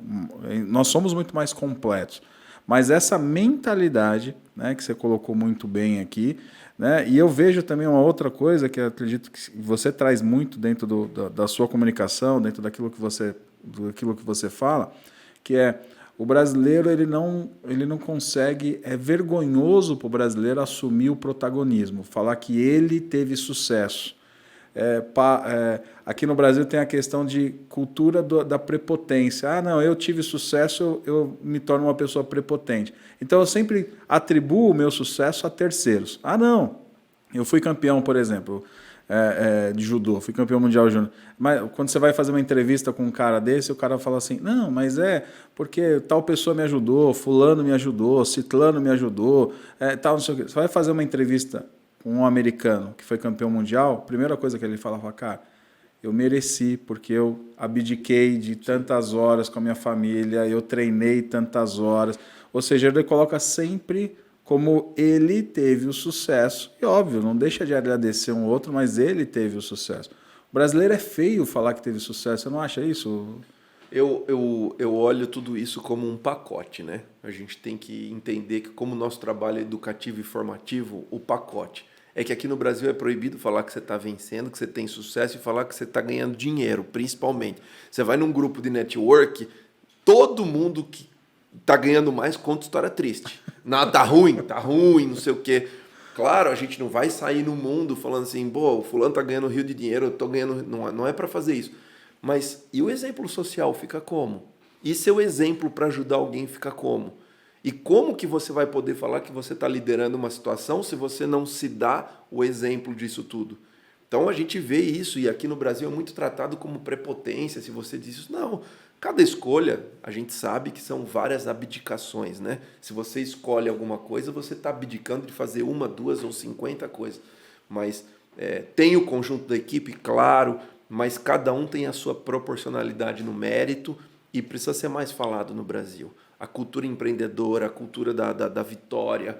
Nós somos muito mais completos. Mas essa mentalidade, né, que você colocou muito bem aqui, né? E eu vejo também uma outra coisa que eu acredito que você traz muito dentro da sua comunicação, dentro daquilo que você fala, que é o brasileiro ele não consegue, é vergonhoso para o brasileiro assumir o protagonismo, falar que ele teve sucesso. Aqui no Brasil tem a questão de cultura da prepotência. Ah, não, eu tive sucesso, eu me torno uma pessoa prepotente. Então, eu sempre atribuo o meu sucesso a terceiros. Ah, não, eu fui campeão, por exemplo, de judô, fui campeão mundial júnior. Mas quando você vai fazer uma entrevista com um cara desse, o cara fala assim, não, mas porque tal pessoa me ajudou, fulano me ajudou, ciclano me ajudou, tal, não sei o quê. Você vai fazer uma entrevista um americano que foi campeão mundial, a primeira coisa que ele fala, cara, eu mereci, porque eu abdiquei de tantas horas com a minha família, eu treinei tantas horas. Ou seja, ele coloca sempre como ele teve o sucesso. E óbvio, não deixa de agradecer um outro, mas ele teve o sucesso. O brasileiro é feio falar que teve sucesso, você não acha isso? Eu olho tudo isso como um pacote, né? A gente tem que entender que como o nosso trabalho é educativo e formativo, o pacote é que aqui no Brasil é proibido falar que você está vencendo, que você tem sucesso e falar que você está ganhando dinheiro, principalmente. Você vai num grupo de network, todo mundo que está ganhando mais conta história triste. Não, tá ruim, não sei o quê. Claro, a gente não vai sair no mundo falando assim, o fulano tá ganhando rio de dinheiro, eu tô ganhando... Não é para fazer isso. Mas e o exemplo social fica como? E seu exemplo para ajudar alguém fica como? E como que você vai poder falar que você está liderando uma situação se você não se dá o exemplo disso tudo? Então a gente vê isso, e aqui no Brasil é muito tratado como prepotência, se você diz isso. Não, cada escolha, a gente sabe que são várias abdicações, né? Se você escolhe alguma coisa, você está abdicando de fazer 1, 2 ou 50 coisas. Mas tem o conjunto da equipe, claro, mas cada um tem a sua proporcionalidade no mérito e precisa ser mais falado no Brasil. A cultura empreendedora, a cultura da vitória,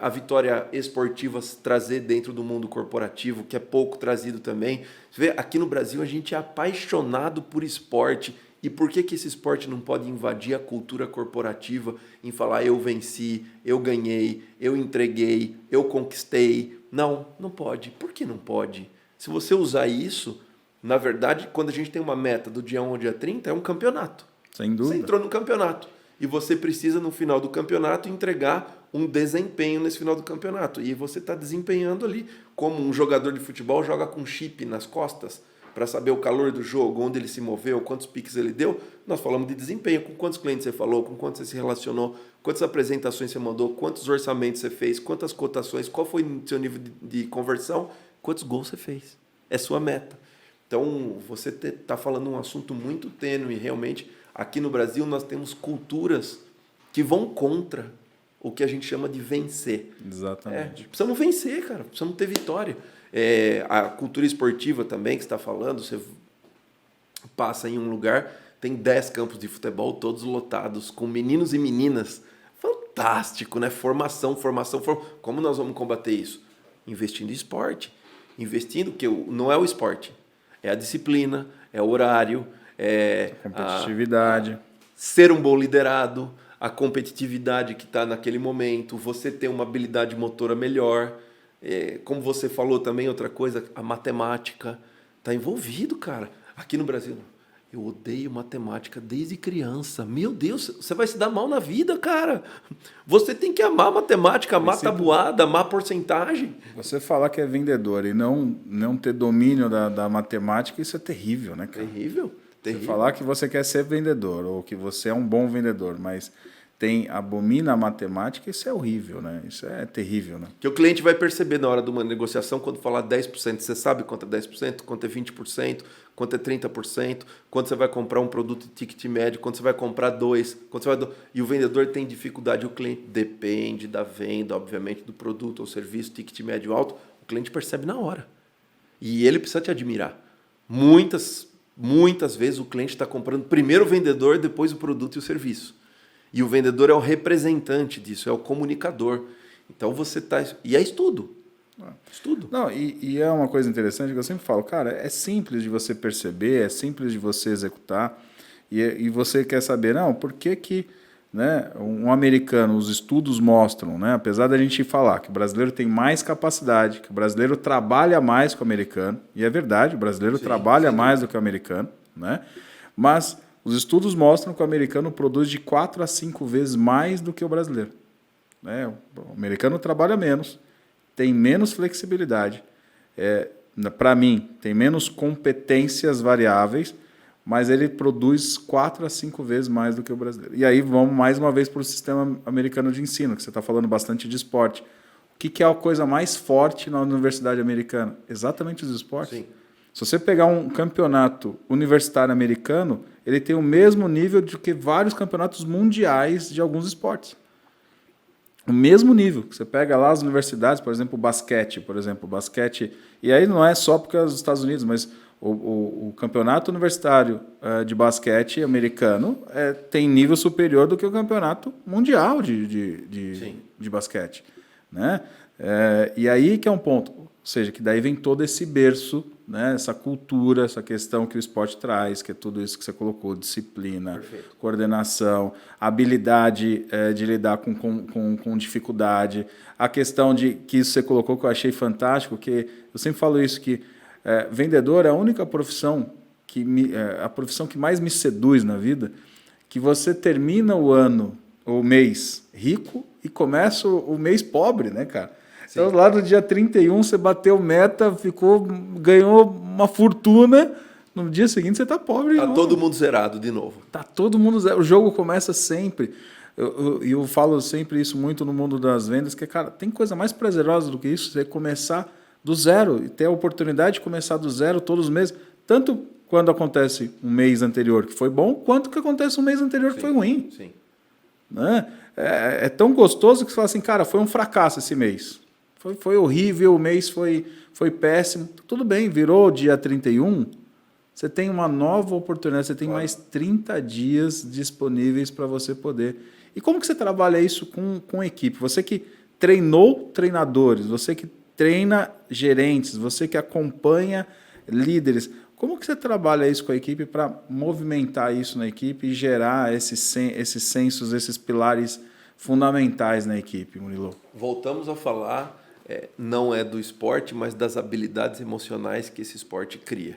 a vitória esportiva trazer dentro do mundo corporativo, que é pouco trazido também. Você vê, aqui no Brasil a gente é apaixonado por esporte. E por que esse esporte não pode invadir a cultura corporativa em falar eu venci, eu ganhei, eu entreguei, eu conquistei? Não, não pode. Por que não pode? Se você usar isso, na verdade, quando a gente tem uma meta do dia 1 ao dia 30, é um campeonato. Sem dúvida. Você entrou no campeonato. E você precisa, no final do campeonato, entregar um desempenho nesse final do campeonato. E você está desempenhando ali, como um jogador de futebol joga com chip nas costas, para saber o calor do jogo, onde ele se moveu, quantos piques ele deu. Nós falamos de desempenho, com quantos clientes você falou, com quantos você se relacionou, quantas apresentações você mandou, quantos orçamentos você fez, quantas cotações, qual foi o seu nível de conversão, quantos gols você fez. É sua meta. Então, você está falando um assunto muito tênue, realmente. Aqui no Brasil, nós temos culturas que vão contra o que a gente chama de vencer. Exatamente. Precisamos vencer, cara. Precisamos ter vitória. A cultura esportiva também, que você está falando, você passa em um lugar, tem 10 campos de futebol, todos lotados, com meninos e meninas. Fantástico, né? Formação. Como nós vamos combater isso? Investindo em esporte. Investindo, que não é o esporte, é a disciplina, é o horário, a competitividade. Ser um bom liderado, a competitividade que está naquele momento, você ter uma habilidade motora melhor. Como você falou também, outra coisa, a matemática está envolvido, cara. Aqui no Brasil, eu odeio matemática desde criança. Meu Deus, você vai se dar mal na vida, cara. Você tem que amar matemática, amar tabuada, amar porcentagem. Você falar que é vendedor e não ter domínio da matemática, isso é terrível, né, cara? Terrível. Você falar que você quer ser vendedor ou que você é um bom vendedor, mas abomina a matemática, isso é horrível, né? Isso é terrível, né? Que o cliente vai perceber na hora de uma negociação, quando falar 10%, você sabe quanto é 10%, quanto é 20%, quanto é 30%, quando você vai comprar um produto de ticket médio, quando você vai comprar 2, e o vendedor tem dificuldade, o cliente depende da venda, obviamente, do produto ou serviço, ticket médio alto, o cliente percebe na hora. E ele precisa te admirar. Muitas vezes o cliente está comprando primeiro o vendedor, depois o produto e o serviço. E o vendedor é o representante disso, é o comunicador. Então você está... E é estudo. Estudo. Não, e é uma coisa interessante que eu sempre falo, cara, é simples de você perceber, é simples de você executar, e você quer saber, não, por que né, um americano, os estudos mostram, né, apesar da gente falar que o brasileiro tem mais capacidade, que o brasileiro trabalha mais que o americano, e é verdade, o brasileiro trabalha mais do que o americano, né, mas os estudos mostram que o americano produz de 4 a 5 vezes mais do que o brasileiro. Né? O americano trabalha menos, tem menos flexibilidade, para mim, tem menos competências variáveis, mas ele produz 4 a 5 vezes mais do que o brasileiro. E aí vamos mais uma vez para o sistema americano de ensino, que você está falando bastante de esporte. O que é a coisa mais forte na universidade americana? Exatamente os esportes. Sim. Se você pegar um campeonato universitário americano, ele tem o mesmo nível de que vários campeonatos mundiais de alguns esportes. O mesmo nível. Você pega lá as universidades, por exemplo, o basquete, e aí não é só porque é os Estados Unidos, mas o campeonato universitário de basquete americano tem nível superior do que o campeonato mundial de basquete. Né? E aí que é um ponto. Ou seja, que daí vem todo esse berço, né, essa cultura, essa questão que o esporte traz, que é tudo isso que você colocou, disciplina, perfeito, coordenação, habilidade de lidar com dificuldade, a questão de que isso você colocou que eu achei fantástico, que eu sempre falo isso, que vendedor é a única profissão a profissão que mais me seduz na vida, que você termina o ano, o mês rico e começa o mês pobre, né, cara? Sim. Então, lá no dia 31, você bateu meta, ganhou uma fortuna. No dia seguinte, você está pobre. Está todo mundo zerado de novo. Está todo mundo zerado. O jogo começa sempre. Eu falo sempre isso muito no mundo das vendas, que, cara, tem coisa mais prazerosa do que isso, você começar do zero e ter a oportunidade de começar do zero todos os meses. Tanto quando acontece um mês anterior que foi bom, quanto que acontece um mês anterior que foi ruim. Sim. Né? É tão gostoso que você fala assim, cara, foi um fracasso esse mês. Foi horrível, o mês foi péssimo. Tudo bem, virou dia 31, você tem uma nova oportunidade, você tem mais 30 dias disponíveis para você poder. E como que você trabalha isso com equipe? Você que treinou treinadores, você que treina gerentes, você que acompanha líderes, como que você trabalha isso com a equipe para movimentar isso na equipe e gerar esses sensos, esses pilares fundamentais na equipe, Murilo? Voltamos a falar... não é do esporte, mas das habilidades emocionais que esse esporte cria.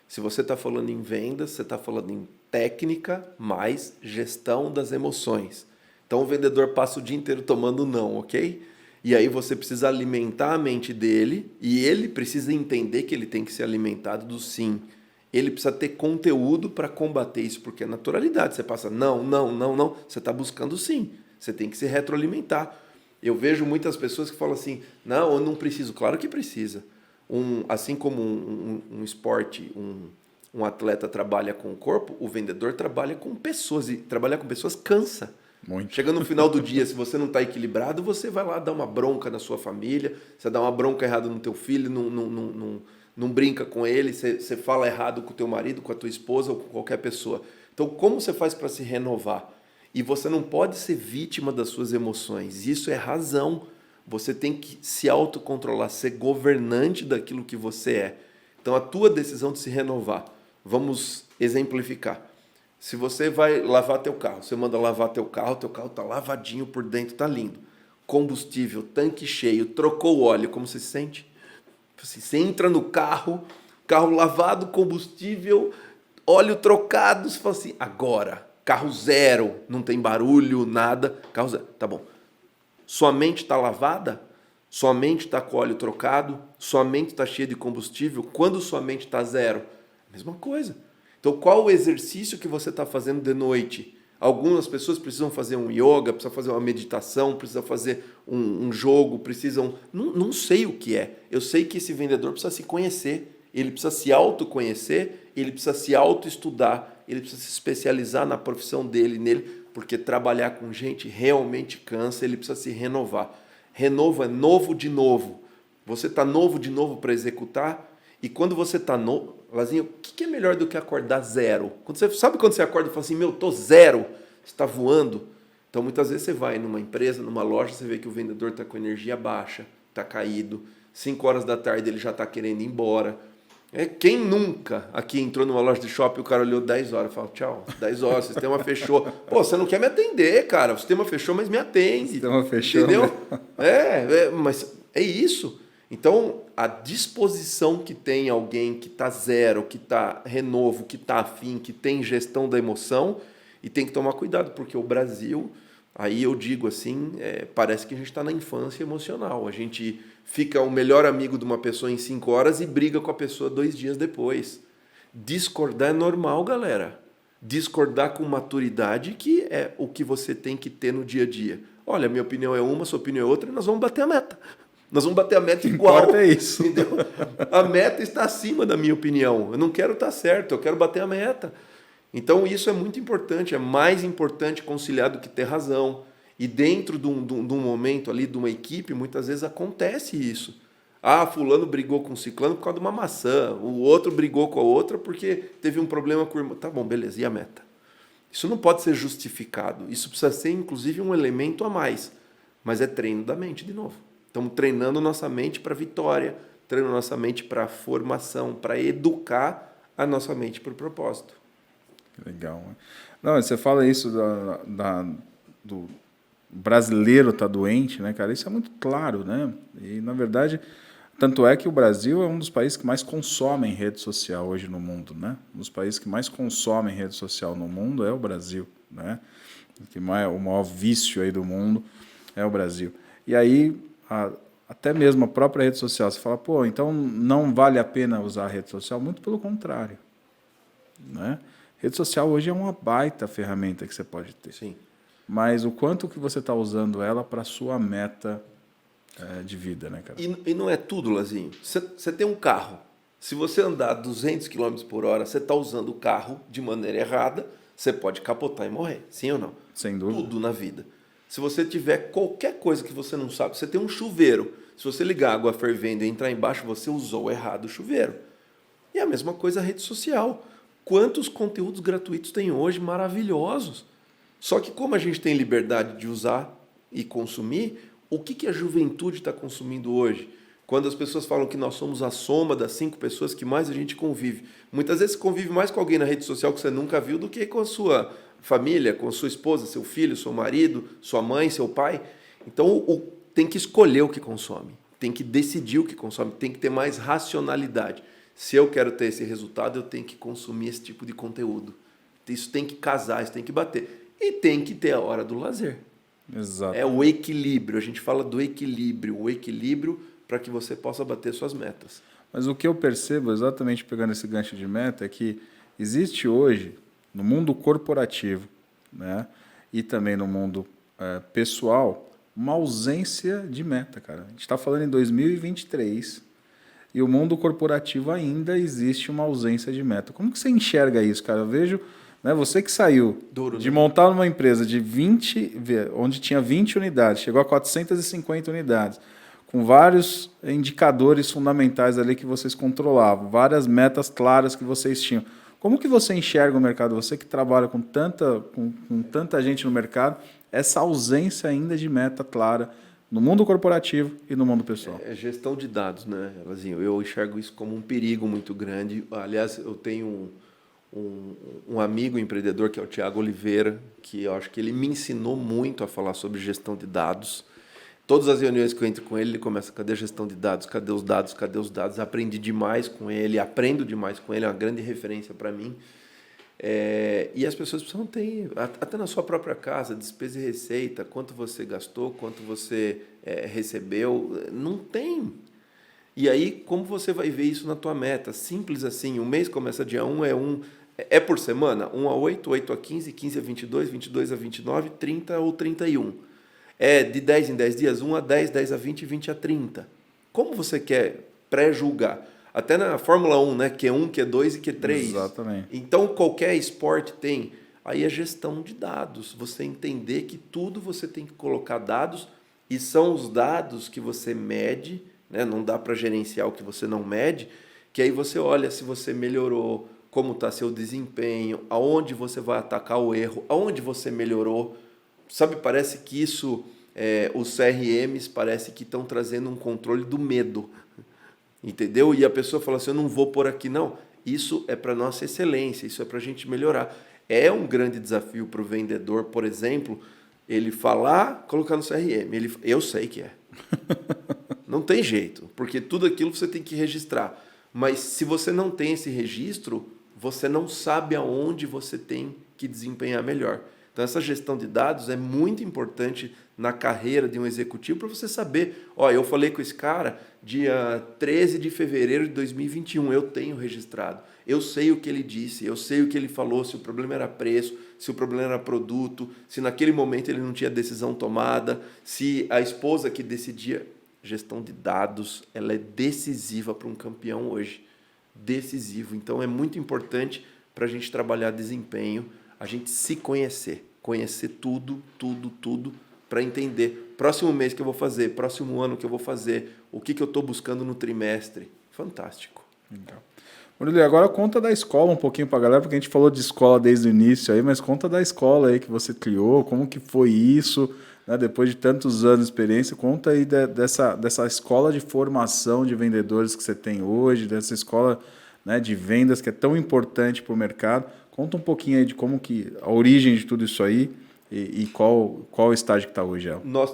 Se você está falando em vendas, você está falando em técnica mais gestão das emoções. Então o vendedor passa o dia inteiro tomando não, ok? E aí você precisa alimentar a mente dele e ele precisa entender que ele tem que ser alimentado do sim. Ele precisa ter conteúdo para combater isso, porque é naturalidade. Você passa não, você está buscando sim. Você tem que se retroalimentar. Eu vejo muitas pessoas que falam assim, não, eu não preciso. Claro que precisa. Assim como um esporte, um atleta trabalha com o corpo, o vendedor trabalha com pessoas. E trabalhar com pessoas cansa. Muito. Chega no final do dia, se você não está equilibrado, você vai lá dar uma bronca na sua família, você dá uma bronca errada no teu filho, não brinca com ele, você fala errado com o teu marido, com a tua esposa ou com qualquer pessoa. Então, como você faz para se renovar? E você não pode ser vítima das suas emoções. Isso é razão. Você tem que se autocontrolar, ser governante daquilo que você é. Então, a tua decisão de se renovar. Vamos exemplificar. Se você vai lavar teu carro, você manda lavar teu carro está lavadinho por dentro, está lindo. Combustível, tanque cheio, trocou o óleo, como você se sente? Você entra no carro lavado, combustível, óleo trocado, você fala assim, agora... Carro zero, não tem barulho, nada. Carro zero, tá bom. Sua mente está lavada? Sua mente está com óleo trocado? Sua mente está cheia de combustível? Quando sua mente está zero? Mesma coisa. Então, qual o exercício que você está fazendo de noite? Algumas pessoas precisam fazer um yoga, precisam fazer uma meditação, precisam fazer um jogo, precisam... Não sei o que é. Eu sei que esse vendedor precisa se conhecer. Ele precisa se autoconhecer, ele precisa se autoestudar, ele precisa se especializar na profissão dele, nele, porque trabalhar com gente realmente cansa, ele precisa se renovar. Renovo é novo de novo. Você está novo de novo para executar, e quando você está novo... Lazinho, o que é melhor do que acordar zero? Sabe quando você acorda e fala assim, tô zero, você está voando? Então, muitas vezes você vai numa empresa, numa loja, você vê que o vendedor está com energia baixa, está caído, 5 horas da tarde ele já está querendo ir embora. Quem nunca aqui entrou numa loja de shopping, o cara olhou 10 horas e falou, tchau, 10 horas, o sistema fechou. Pô, você não quer me atender, cara, o sistema fechou, mas me atende. O sistema fechou. Entendeu? Mas é isso. Então, a disposição que tem alguém que está zero, que está renovo, que está afim, que tem gestão da emoção, e tem que tomar cuidado, porque o Brasil, aí eu digo assim, parece que a gente está na infância emocional. A gente fica o melhor amigo de uma pessoa em 5 horas e briga com a pessoa 2 dias depois. Discordar é normal, galera. Discordar com maturidade, que é o que você tem que ter no dia a dia. Olha, minha opinião é uma, sua opinião é outra, e nós vamos bater a meta. Nós vamos bater a meta igual. Importa é isso. Entendeu? A meta está acima da minha opinião. Eu não quero estar certo, eu quero bater a meta. Então isso é muito importante, é mais importante conciliar do que ter razão. E dentro de um momento ali, de uma equipe, muitas vezes acontece isso. Ah, fulano brigou com o ciclano por causa de uma maçã, o outro brigou com a outra porque teve um problema com o irmão. Tá bom, beleza, e a meta? Isso não pode ser justificado, isso precisa ser inclusive um elemento a mais, mas é treino da mente de novo. Estamos treinando nossa mente para vitória, treinando nossa mente para formação, para educar a nossa mente para o propósito. Legal. Não, você fala isso do brasileiro tá doente, né, cara? Isso é muito claro, né? E, na verdade, tanto é que o Brasil é um dos países que mais consomem rede social hoje no mundo, né? Um dos países que mais consomem rede social no mundo é o Brasil, né? O maior vício aí do mundo é o Brasil. E aí, até mesmo a própria rede social, você fala, pô, então não vale a pena usar a rede social? Muito pelo contrário, né? Rede social hoje é uma baita ferramenta que você pode ter. Sim. Mas o quanto que você está usando ela para a sua meta de vida, né, cara? E não é tudo, Lazinho. Você tem um carro. Se você andar 200 km por hora, você está usando o carro de maneira errada, você pode capotar e morrer. Sim ou não? Sem dúvida. Tudo na vida. Se você tiver qualquer coisa que você não sabe, você tem um chuveiro. Se você ligar a água fervendo e entrar embaixo, você usou errado o chuveiro. E a mesma coisa a rede social. Quantos conteúdos gratuitos tem hoje maravilhosos? Só que como a gente tem liberdade de usar e consumir, o que a juventude está consumindo hoje? Quando as pessoas falam que nós somos a soma das 5 pessoas que mais a gente convive. Muitas vezes você convive mais com alguém na rede social que você nunca viu do que com a sua família, com a sua esposa, seu filho, seu marido, sua mãe, seu pai. Então tem que escolher o que consome, tem que decidir o que consome, tem que ter mais racionalidade. Se eu quero ter esse resultado, eu tenho que consumir esse tipo de conteúdo. Isso tem que casar, isso tem que bater. E tem que ter a hora do lazer. Exato. É o equilíbrio. A gente fala do equilíbrio. O equilíbrio para que você possa bater suas metas. Mas o que eu percebo, exatamente pegando esse gancho de meta, é que existe hoje, no mundo corporativo, né, e também no mundo pessoal, uma ausência de meta, cara. A gente está falando em 2023... e o mundo corporativo ainda existe uma ausência de meta. Como que você enxerga isso, cara? Eu vejo, né, você que saiu de montar uma empresa de 20, onde tinha 20 unidades, chegou a 450 unidades, com vários indicadores fundamentais ali que vocês controlavam, várias metas claras que vocês tinham. Como que você enxerga o mercado? Você que trabalha com tanta gente no mercado, essa ausência ainda de meta clara no mundo corporativo e no mundo pessoal. É gestão de dados, né, Elazinho? Eu enxergo isso como um perigo muito grande. Aliás, eu tenho um amigo empreendedor, que é o Thiago Oliveira, que eu acho que ele me ensinou muito a falar sobre gestão de dados. Todas as reuniões que eu entro com ele, ele começa, cadê a gestão de dados? Cadê os dados? Cadê os dados? Aprendi demais com ele, aprendo demais com ele, é uma grande referência para mim. E as pessoas precisam ter, até na sua própria casa, despesa e receita, quanto você gastou, quanto você recebeu, não tem. E aí, como você vai ver isso na tua meta? Simples assim, o mês começa dia 1, é por semana? 1 a 8, 8 a 15, 15 a 22, 22 a 29, 30 ou 31. É de 10 em 10 dias, 1 a 10, 10 a 20, 20 a 30. Como você quer pré-julgar? Até na Fórmula 1, né? Q1, Q2 e Q3. Exatamente. Então, qualquer esporte tem. Aí a gestão de dados. Você entender que tudo você tem que colocar dados e são os dados que você mede, né? Não dá para gerenciar o que você não mede, que aí você olha se você melhorou, como está seu desempenho, aonde você vai atacar o erro, aonde você melhorou. sabe, parece que isso, os CRMs parece que estão trazendo um controle do medo, entendeu? E a pessoa fala assim, eu não vou por aqui, não. Isso é para nossa excelência, isso é para a gente melhorar. É um grande desafio para o vendedor, por exemplo, ele falar, colocar no CRM. Eu sei que é. Não tem jeito, porque tudo aquilo você tem que registrar. Mas se você não tem esse registro, você não sabe aonde você tem que desempenhar melhor. Então, essa gestão de dados é muito importante na carreira de um executivo para você saber, eu falei com esse cara dia 13 de fevereiro de 2021, eu tenho registrado. Eu sei o que ele disse, eu sei o que ele falou, se o problema era preço, se o problema era produto, se naquele momento ele não tinha decisão tomada, se a esposa que decidia. Gestão de dados, ela é decisiva para um campeão hoje. Decisivo. Então, é muito importante para a gente trabalhar desempenho, a gente se conhecer. Conhecer tudo, para entender. Próximo mês que eu vou fazer, próximo ano que eu vou fazer, o que eu estou buscando no trimestre. Fantástico. Legal. Murilo, agora conta da escola um pouquinho para a galera, porque a gente falou de escola desde o início aí, mas conta da escola aí que você criou, como que foi isso, né? Depois de tantos anos de experiência, conta aí dessa escola de formação de vendedores que você tem hoje, dessa escola, né, de vendas que é tão importante para o mercado. Conta um pouquinho aí de como que a origem de tudo isso aí e qual o estágio que está hoje. Nós,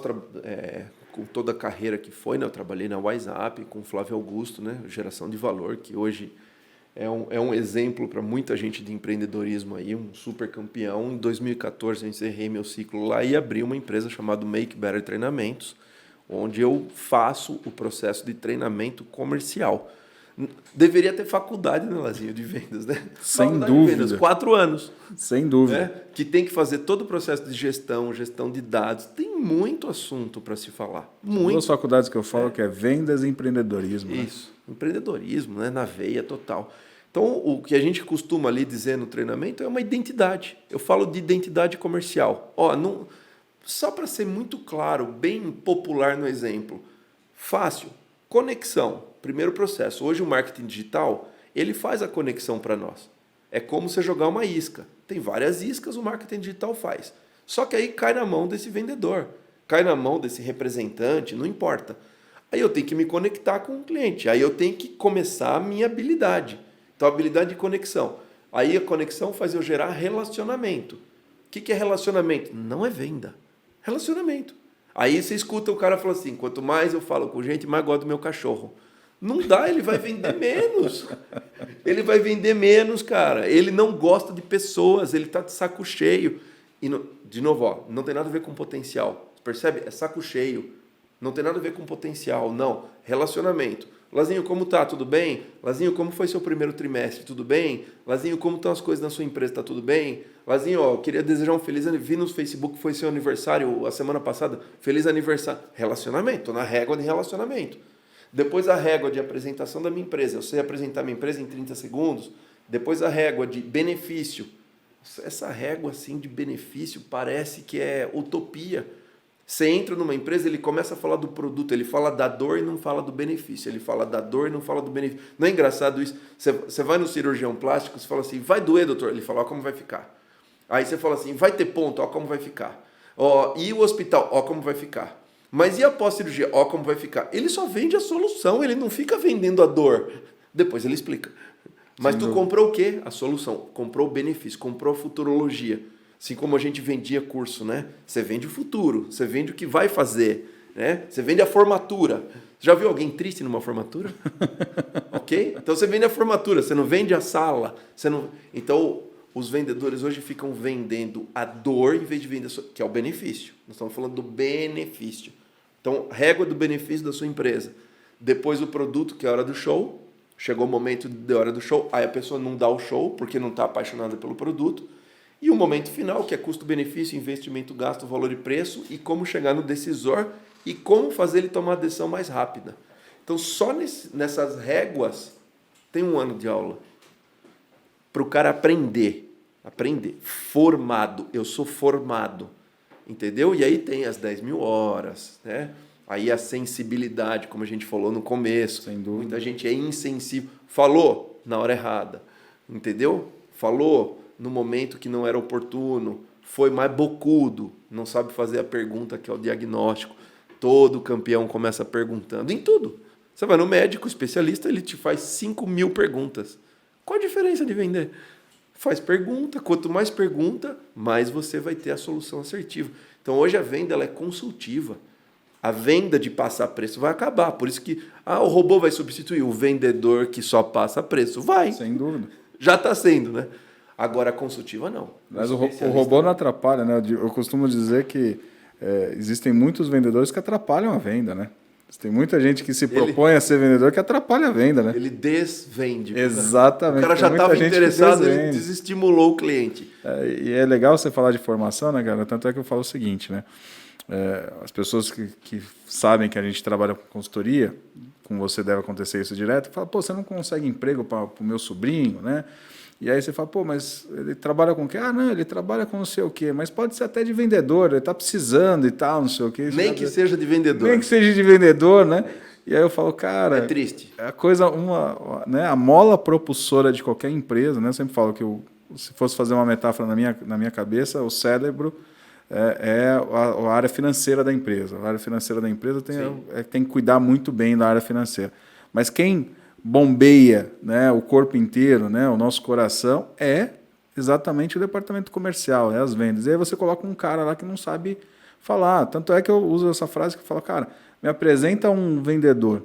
com toda a carreira que foi, né, eu trabalhei na WhatsApp com o Flávio Augusto, né, geração de valor, que hoje é um exemplo para muita gente de empreendedorismo aí, um super campeão. Em 2014 eu encerrei meu ciclo lá e abri uma empresa chamada Make Better Treinamentos, onde eu faço o processo de treinamento comercial. Deveria ter faculdade, né, Lazinho, de vendas, né? Sem faculdade dúvida. de vendas, 4 anos. Sem dúvida. Né? Que tem que fazer todo o processo de gestão de dados. Tem muito assunto para se falar. Muito. Duas faculdades que eu falo que é vendas e empreendedorismo. Isso. Né? Empreendedorismo, né? Na veia total. Então, o que a gente costuma ali dizer no treinamento é uma identidade. Eu falo de identidade comercial. Só para ser muito claro, bem popular no exemplo. Fácil. Conexão. Primeiro processo. Hoje o marketing digital, ele faz a conexão para nós. É como você jogar uma isca. Tem várias iscas, o marketing digital faz. Só que aí cai na mão desse vendedor, cai na mão desse representante, não importa. Aí eu tenho que me conectar com o cliente, aí eu tenho que começar a minha habilidade. Então, habilidade de conexão. Aí a conexão faz eu gerar relacionamento. O que é relacionamento? Não é venda. Relacionamento. Aí você escuta o cara falar assim, quanto mais eu falo com gente, mais gosto do meu cachorro. Não dá, ele vai vender menos. Ele vai vender menos, cara. Ele não gosta de pessoas, ele está de saco cheio. E, de novo, não tem nada a ver com potencial. Você percebe? É saco cheio. Não tem nada a ver com potencial, não. Relacionamento. Lazinho, como tá? Tudo bem? Lazinho, como foi seu primeiro trimestre? Tudo bem? Lazinho, como estão as coisas na sua empresa? Tá tudo bem? Lazinho, eu queria desejar um feliz aniversário. Vi no Facebook que foi seu aniversário a semana passada. Feliz aniversário. Relacionamento. Estou na régua de relacionamento. Depois a régua de apresentação da minha empresa. Eu sei apresentar minha empresa em 30 segundos. Depois a régua de benefício. Essa régua assim, de benefício parece que é utopia. Você entra numa empresa, ele começa a falar do produto, ele fala da dor e não fala do benefício. Ele fala da dor e não fala do benefício. Não é engraçado isso? Você vai no cirurgião plástico, você fala assim, vai doer, doutor? Ele fala, ó, como vai ficar. Aí você fala assim, vai ter ponto, ó, como vai ficar. Ó, e o hospital, ó, como vai ficar. Mas e a pós-cirurgia? Ó, como vai ficar. Ele só vende a solução, ele não fica vendendo a dor. Depois ele explica. Mas tu comprou o quê? A solução. Comprou o benefício, comprou a futurologia. Assim como a gente vendia curso, né? Você vende o futuro, você vende o que vai fazer, né? Você vende a formatura. Já viu alguém triste numa formatura? Ok? Então você vende a formatura, você não vende a sala. Você não... Então, os vendedores hoje ficam vendendo a dor em vez de vender, que é o benefício. Nós estamos falando do benefício. Então, régua do benefício da sua empresa. Depois o produto, que é a hora do show. Chegou o momento da hora do show, aí a pessoa não dá o show porque não está apaixonada pelo produto. E o momento final, que é custo-benefício, investimento, gasto, valor e preço, e como chegar no decisor e como fazer ele tomar a decisão mais rápida. Então, só nessas réguas tem 1 ano de aula. Para o cara aprender. Formado. Eu sou formado. Entendeu? E aí tem as 10.000 horas, né? Aí a sensibilidade, como a gente falou no começo. Sem dúvida. Muita gente é insensível. Falou na hora errada. Entendeu? Falou no momento que não era oportuno. foi mais bocudo, não sabe fazer a pergunta que é o diagnóstico. Todo campeão começa perguntando em tudo. Você vai no médico, especialista, ele te faz 5.000 perguntas. Qual a diferença de vender? Faz pergunta, quanto mais pergunta, mais você vai ter a solução assertiva. Então hoje a venda ela é consultiva. A venda de passar preço vai acabar. Por isso que o robô vai substituir o vendedor que só passa preço. Vai. Sem dúvida. Já está sendo, né? Agora a consultiva não. Mas o robô não atrapalha, né? Eu costumo dizer que existem muitos vendedores que atrapalham a venda, né? Tem muita gente que se propõe a ser vendedor que atrapalha a venda, né? Ele desvende. Exatamente. O cara já estava interessado, ele desestimulou o cliente. E é legal você falar de formação, né, cara? Tanto é que eu falo o seguinte, né? As pessoas que sabem que a gente trabalha com consultoria, com você deve acontecer isso direto, falam, pô, você não consegue emprego para o meu sobrinho, né? E aí você fala, pô, mas ele trabalha com o quê? Não, ele trabalha com não sei o quê, mas pode ser até de vendedor, ele está precisando e tal, não sei o quê. Nem que seja de vendedor. Nem que seja de vendedor, né? E aí eu falo, cara... É triste. A coisa, né, a mola propulsora de qualquer empresa, né? Eu sempre falo que se fosse fazer uma metáfora na minha cabeça, o cérebro é a área financeira da empresa. A área financeira da empresa tem que cuidar muito bem da área financeira. Mas quem bombeia, né, o corpo inteiro, né, o nosso coração, é exatamente o departamento comercial, é as vendas. E aí você coloca um cara lá que não sabe falar. Tanto é que eu uso essa frase que eu falo, cara, me apresenta um vendedor,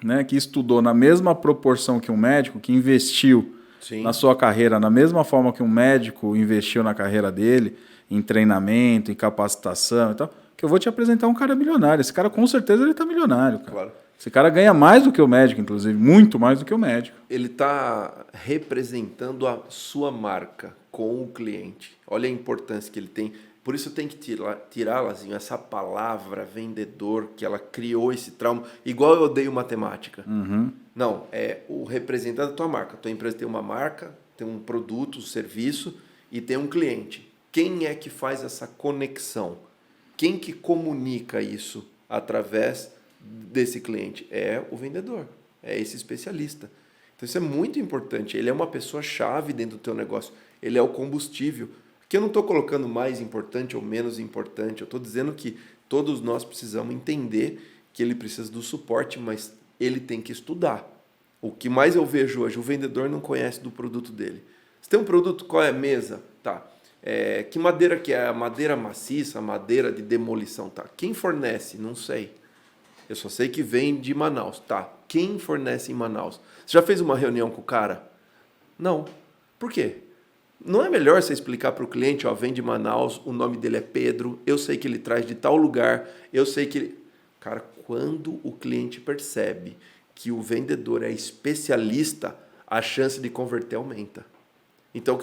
né, que estudou na mesma proporção que um médico, que investiu na sua carreira, na mesma forma que um médico investiu na carreira dele, em treinamento, em capacitação e tal, que eu vou te apresentar um cara milionário. Esse cara, com certeza, ele está milionário, cara. Claro. Esse cara ganha mais do que o médico, inclusive, muito mais do que o médico. Ele está representando a sua marca com o cliente. Olha a importância que ele tem. Por isso tem que tirar, Lazinho, essa palavra vendedor, que ela criou esse trauma. Igual eu odeio matemática. Uhum. Não, é o representante da tua marca. Tua empresa tem uma marca, tem um produto, um serviço e tem um cliente. Quem é que faz essa conexão? Quem que comunica isso através desse cliente? É o vendedor, é esse especialista. Então isso é muito importante. Ele é uma pessoa-chave dentro do teu negócio. Ele é o combustível. Aqui eu não estou colocando mais importante ou menos importante. Eu estou dizendo que todos nós precisamos entender que ele precisa do suporte, mas ele tem que estudar. O que mais eu vejo hoje, o vendedor não conhece do produto dele. Você tem um produto, qual é a mesa? Tá. Que madeira que é? A madeira maciça, a madeira de demolição? Tá. Quem fornece? Não sei. Eu só sei que vem de Manaus. Tá. Quem fornece em Manaus? Você já fez uma reunião com o cara? Não. Por quê? Não é melhor você explicar para o cliente, ó, vem de Manaus, o nome dele é Pedro, eu sei que ele traz de tal lugar, eu sei que ele... Cara, quando o cliente percebe que o vendedor é especialista, a chance de converter aumenta. Então,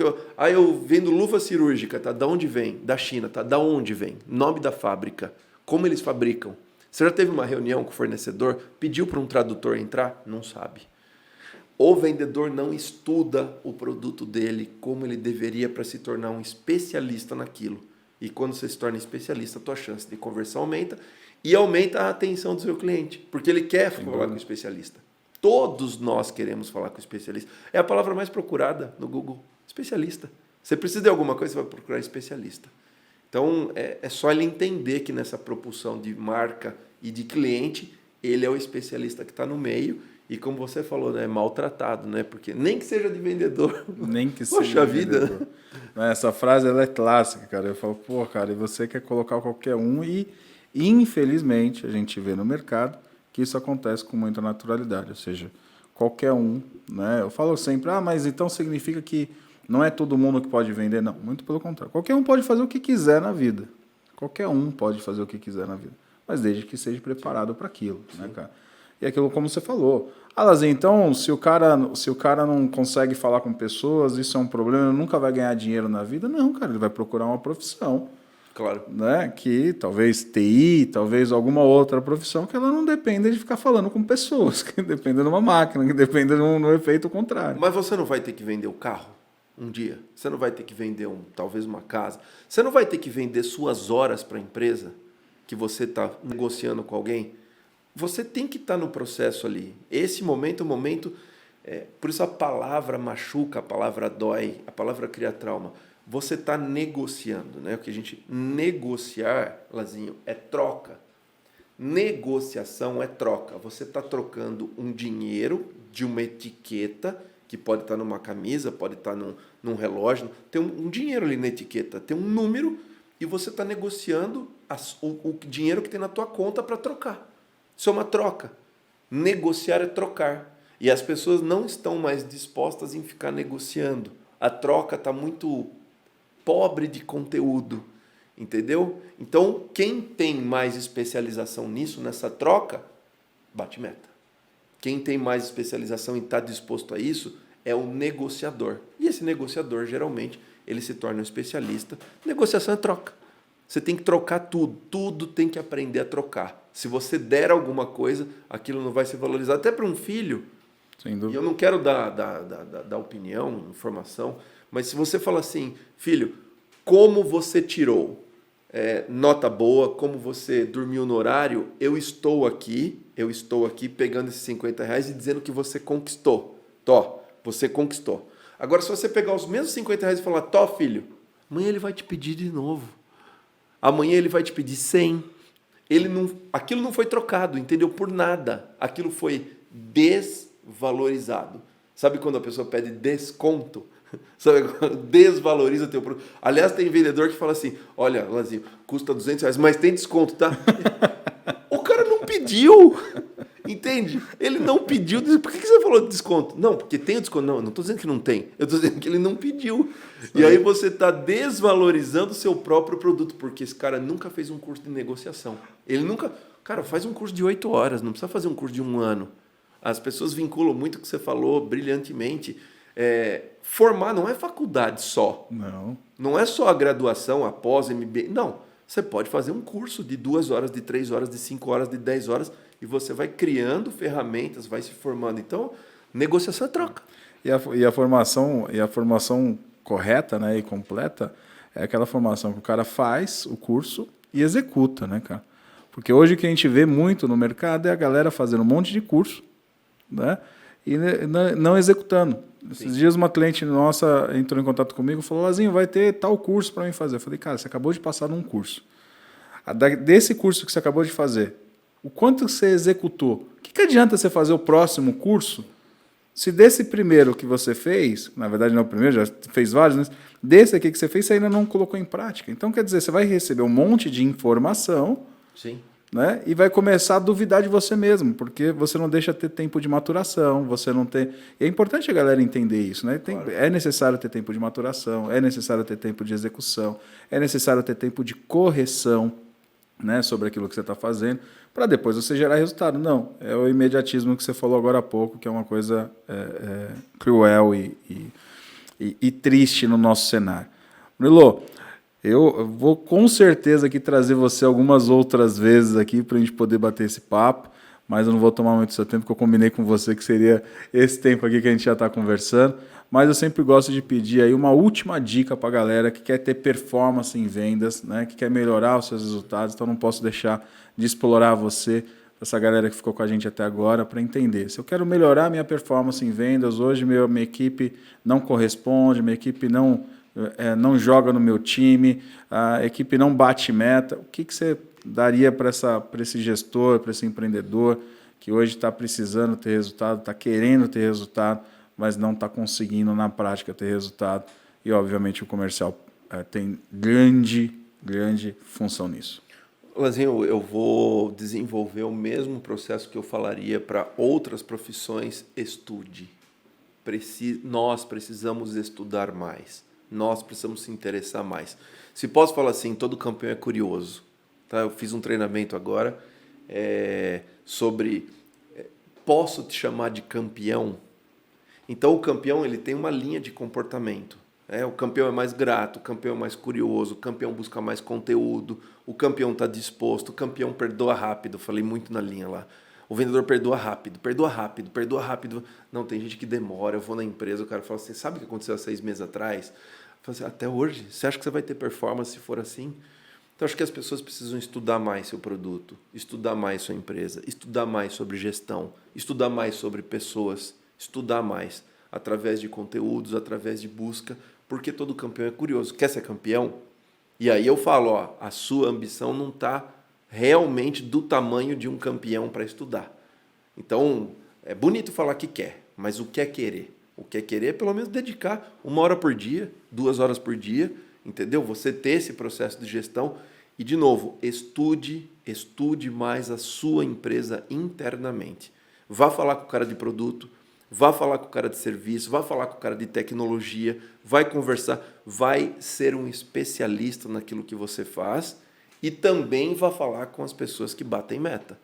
eu vendo luva cirúrgica, tá? Da onde vem? Da China, tá? Da onde vem? Nome da fábrica. Como eles fabricam? Você já teve uma reunião com o fornecedor? Pediu para um tradutor entrar? Não sabe. O vendedor não estuda o produto dele como ele deveria para se tornar um especialista naquilo. E quando você se torna especialista, a tua chance de conversão aumenta e aumenta a atenção do seu cliente, porque ele quer falar com o especialista. Todos nós queremos falar com o especialista. É a palavra mais procurada no Google, especialista. Você precisa de alguma coisa, você vai procurar especialista. Então, é só ele entender que nessa propulsão de marca e de cliente, ele é o especialista que está no meio. E como você falou, né, é maltratado, né? Porque nem que seja de vendedor. Nem que seja Poxa de vida. vendedor. Essa frase ela é clássica, cara. Eu falo, pô, cara, e você quer colocar qualquer um e, infelizmente, a gente vê no mercado que isso acontece com muita naturalidade. Ou seja, qualquer um, né? Eu falo sempre, mas então significa que não é todo mundo que pode vender? Não, muito pelo contrário. Qualquer um pode fazer o que quiser na vida. Qualquer um pode fazer o que quiser na vida. Mas desde que seja preparado para aquilo, né, cara? E aquilo como você falou. Lazinho, então, se o cara não consegue falar com pessoas, isso é um problema, ele nunca vai ganhar dinheiro na vida? Não, cara, ele vai procurar uma profissão. Claro. Né, que talvez TI, talvez alguma outra profissão que ela não dependa de ficar falando com pessoas, que dependa de uma máquina, que dependa de um efeito contrário. Mas você não vai ter que vender o carro um dia? Você não vai ter que vender talvez uma casa? Você não vai ter que vender suas horas para a empresa que você está negociando com alguém? Você tem que estar no processo ali. Esse momento é o momento... por isso a palavra machuca, a palavra dói, a palavra cria trauma. você está negociando, né? O que a gente negociar, Lazinho, é troca. Negociação é troca. Você está trocando um dinheiro de uma etiqueta, que pode estar numa camisa, pode estar num relógio, tem um dinheiro ali na etiqueta, tem um número, e você está negociando o dinheiro que tem na tua conta para trocar. Isso é uma troca. Negociar é trocar. E as pessoas não estão mais dispostas em ficar negociando. A troca está muito pobre de conteúdo, entendeu? Então, quem tem mais especialização nisso, nessa troca, bate meta. Quem tem mais especialização em estar disposto a isso é o negociador. E esse negociador, geralmente, ele se torna um especialista. Negociação é troca. Você tem que trocar tudo. Tudo tem que aprender a trocar. Se você der alguma coisa, aquilo não vai ser valorizado. Até para um filho, Sem dúvida. e eu não quero dar opinião, informação, mas se você fala assim, filho, como você tirou nota boa, como você dormiu no horário, eu estou aqui pegando esses R$50 e dizendo que você conquistou. Tó, você conquistou. Agora, se você pegar os mesmos R$50 e falar, tó, filho, amanhã ele vai te pedir de novo. Amanhã ele vai te pedir 100. Aquilo não foi trocado, entendeu? Por nada. Aquilo foi desvalorizado. Sabe quando a pessoa pede desconto? Sabe? Desvaloriza teu produto. Aliás, tem vendedor que fala assim, olha, Lazinho, custa R$200, mas tem desconto, tá? O cara não pediu. Entende? Ele não pediu. Por que você falou de desconto? Não, porque tem o desconto. Não, eu não estou dizendo que não tem. Eu estou dizendo que ele não pediu. E aí você está desvalorizando o seu próprio produto, porque esse cara nunca fez um curso de negociação. Ele nunca... Cara, faz um curso de 8 horas, não precisa fazer um curso de 1 ano. As pessoas vinculam muito o que você falou brilhantemente. Formar não é faculdade só. Não. Não é só a graduação, a pós, MBA. Não. Você pode fazer um curso de 2 horas, de 3 horas, de 5 horas, de 10 horas, e você vai criando ferramentas, vai se formando. Então, negociação é troca. E a formação correta, né, e completa é aquela formação que o cara faz o curso e executa, né, cara? Porque hoje o que a gente vê muito no mercado é a galera fazendo um monte de curso, né, e não executando. Esses dias uma cliente nossa entrou em contato comigo e falou, Lazinho, vai ter tal curso para mim fazer. Eu falei, cara, você acabou de passar num curso. Desse curso que você acabou de fazer, o quanto você executou? O que adianta você fazer o próximo curso se desse primeiro que você fez, na verdade não é o primeiro, já fez vários, né? Desse aqui que você fez, você ainda não colocou em prática. Então, quer dizer, você vai receber um monte de informação, Sim. né? E vai começar a duvidar de você mesmo, porque você não deixa ter tempo de maturação, você não tem... E é importante a galera entender isso, né? Claro. É necessário ter tempo de maturação, é necessário ter tempo de execução, é necessário ter tempo de correção, né, sobre aquilo que você está fazendo, para depois você gerar resultado. Não, é o imediatismo que você falou agora há pouco, que é uma coisa cruel e triste no nosso cenário. Murilo, eu vou com certeza aqui trazer você algumas outras vezes aqui para a gente poder bater esse papo, mas eu não vou tomar muito do seu tempo, porque eu combinei com você que seria esse tempo aqui que a gente já está conversando. Mas eu sempre gosto de pedir aí uma última dica para a galera que quer ter performance em vendas, né, que quer melhorar os seus resultados. Então não posso deixar de explorar você, essa galera que ficou com a gente até agora, para entender. Se eu quero melhorar minha performance em vendas, hoje minha equipe não corresponde, minha equipe não joga no meu time, a equipe não bate meta, o que você daria para esse gestor, para esse empreendedor que hoje está precisando ter resultado, está querendo ter resultado, mas não está conseguindo na prática ter resultado? E, obviamente, o comercial tem grande função nisso. Lazinho, eu vou desenvolver o mesmo processo que eu falaria para outras profissões. Estude. Nós precisamos estudar mais. Nós precisamos se interessar mais. Se posso falar assim, todo campeão é curioso. Tá? Eu fiz um treinamento agora sobre posso te chamar de campeão? Então, o campeão ele tem uma linha de comportamento. O campeão é mais grato, o campeão é mais curioso, o campeão busca mais conteúdo, o campeão está disposto, o campeão perdoa rápido. Falei muito na linha lá. O vendedor perdoa rápido. Não, tem gente que demora. Eu vou na empresa, o cara fala assim, sabe o que aconteceu há 6 meses atrás? Eu falo assim, até hoje? Você acha que você vai ter performance se for assim? Então, acho que as pessoas precisam estudar mais seu produto, estudar mais sua empresa, estudar mais sobre gestão, estudar mais sobre pessoas, estudar mais através de conteúdos, através de busca, Porque todo campeão é curioso. Quer ser campeão? E aí eu falo, ó, a sua ambição não está realmente do tamanho de um campeão para estudar. Então, é bonito falar que quer, mas o que é querer? O que é querer é pelo menos dedicar 1 hora por dia, 2 horas por dia, entendeu? Você ter esse processo de gestão e, de novo, estude mais a sua empresa internamente. Vá falar com o cara de produto, vá falar com o cara de serviço, vá falar com o cara de tecnologia, vai conversar, vai ser um especialista naquilo que você faz e também vá falar com as pessoas que batem meta.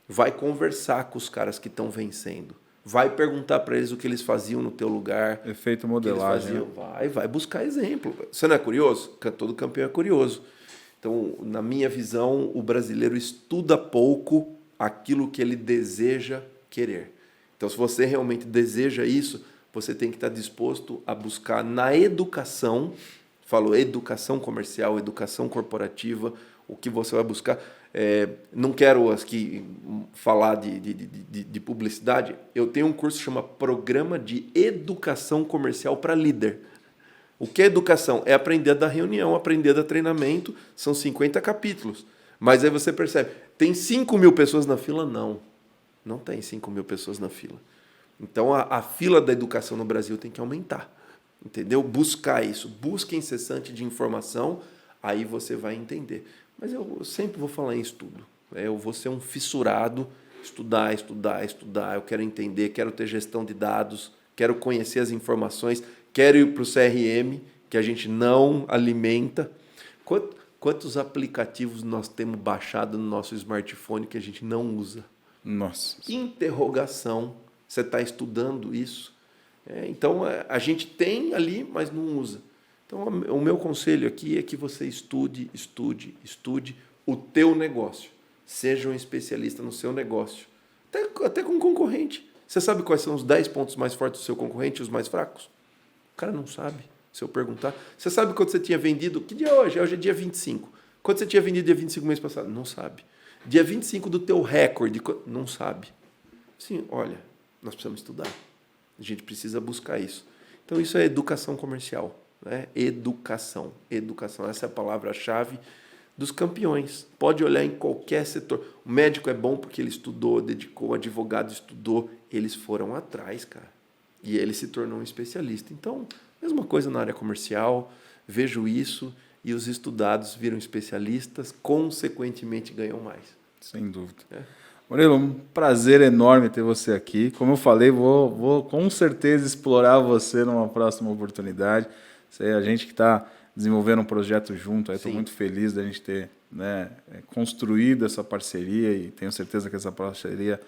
Vai conversar com os caras que estão vencendo. Vai perguntar para eles o que eles faziam no teu lugar. Efeito modelagem. Né? Vai buscar exemplo. Você não é curioso? Todo campeão é curioso. Então, na minha visão, o brasileiro estuda pouco aquilo que ele deseja querer. Então, se você realmente deseja isso, você tem que estar disposto a buscar na educação, falo educação comercial, educação corporativa, o que você vai buscar. Não quero aqui falar de publicidade. Eu tenho um curso que chama Programa de Educação Comercial para Líder. O que é educação? É aprender a dar reunião, aprender a dar treinamento. São 50 capítulos. Mas aí você percebe, tem 5.000 pessoas na fila? Não tem 5.000 pessoas na fila. Então, a fila da educação no Brasil tem que aumentar. Entendeu? Buscar isso. Busca incessante de informação, aí você vai entender. Mas eu sempre vou falar em estudo. Eu vou ser um fissurado, estudar. Eu quero entender, quero ter gestão de dados, quero conhecer as informações, quero ir para o CRM, que a gente não alimenta. Quantos aplicativos nós temos baixado no nosso smartphone que a gente não usa? Nossa. Interrogação. Você está estudando isso? Então, a gente tem ali, mas não usa. Então, o meu conselho aqui é que você estude o teu negócio. Seja um especialista no seu negócio. Até com concorrente. Você sabe quais são os 10 pontos mais fortes do seu concorrente e os mais fracos? O cara não sabe, se eu perguntar. Você sabe quanto você tinha vendido? Que dia é hoje? Hoje é dia 25. Quanto você tinha vendido dia 25 mês passado? Não sabe. Dia 25 do teu recorde? Não sabe. Sim, olha, nós precisamos estudar. A gente precisa buscar isso. Então, isso é educação comercial. Né? Educação. Essa é a palavra-chave dos campeões. Pode olhar em qualquer setor. O médico é bom porque ele estudou, dedicou, o advogado estudou. Eles foram atrás, cara. E ele se tornou um especialista. Então, mesma coisa na área comercial. Vejo isso e os estudados viram especialistas, consequentemente ganham mais. Sem dúvida. Murilo, um prazer enorme ter você aqui. Como eu falei, vou com certeza explorar você numa próxima oportunidade. A gente que está desenvolvendo um projeto junto, estou muito feliz da gente ter construído essa parceria e tenho certeza que essa parceria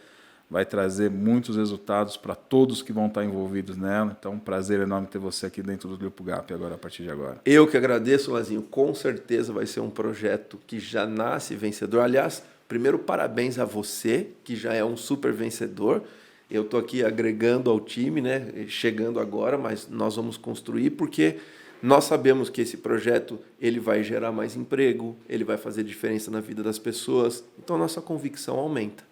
vai trazer muitos resultados para todos que vão estar envolvidos nela. Então, um prazer enorme ter você aqui dentro do Grupo GAP agora, a partir de agora. Eu que agradeço, Lazinho. Com certeza vai ser um projeto que já nasce vencedor. Aliás, primeiro, parabéns a você, que já é um super vencedor. Eu estou aqui agregando ao time, né? Chegando agora, mas nós vamos construir porque nós sabemos que esse projeto ele vai gerar mais emprego, ele vai fazer diferença na vida das pessoas. Então, a nossa convicção aumenta.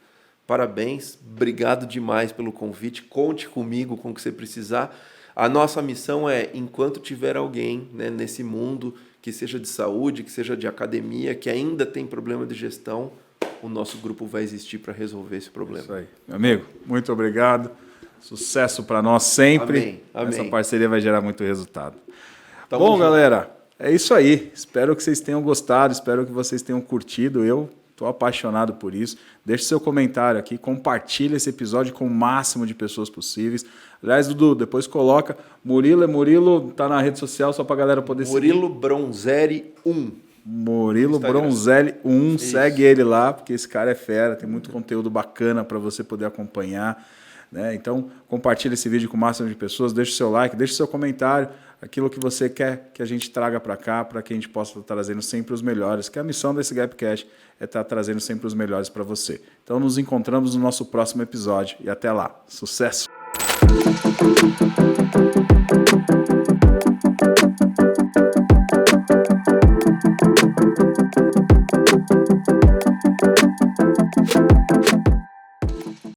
Parabéns, obrigado demais pelo convite. Conte comigo com o que você precisar. A nossa missão é, enquanto tiver alguém, né, nesse mundo, que seja de saúde, que seja de academia, que ainda tem problema de gestão, o nosso grupo vai existir para resolver esse problema. Isso aí. Meu amigo, muito obrigado. Sucesso para nós sempre. Amém. Amém. Essa parceria vai gerar muito resultado. Tamo Bom, junto. galera, é isso aí. Espero que vocês tenham gostado, espero que vocês tenham curtido. Eu estou apaixonado por isso. Deixe seu comentário aqui, compartilhe esse episódio com o máximo de pessoas possíveis. Aliás, Dudu, depois coloca Murilo, tá na rede social só para a galera poder Murilo Bronzeri 1. Murilo Bronzelli 1, segue ele lá, porque esse cara é fera, tem muito conteúdo bacana para você poder acompanhar. Né? Então, compartilhe esse vídeo com o máximo de pessoas, deixe seu like, deixe seu comentário, aquilo que você quer que a gente traga para cá, para que a gente possa estar trazendo sempre os melhores, que a missão desse Gapcast é estar trazendo sempre os melhores para você. Então, nos encontramos no nosso próximo episódio e até lá. Sucesso!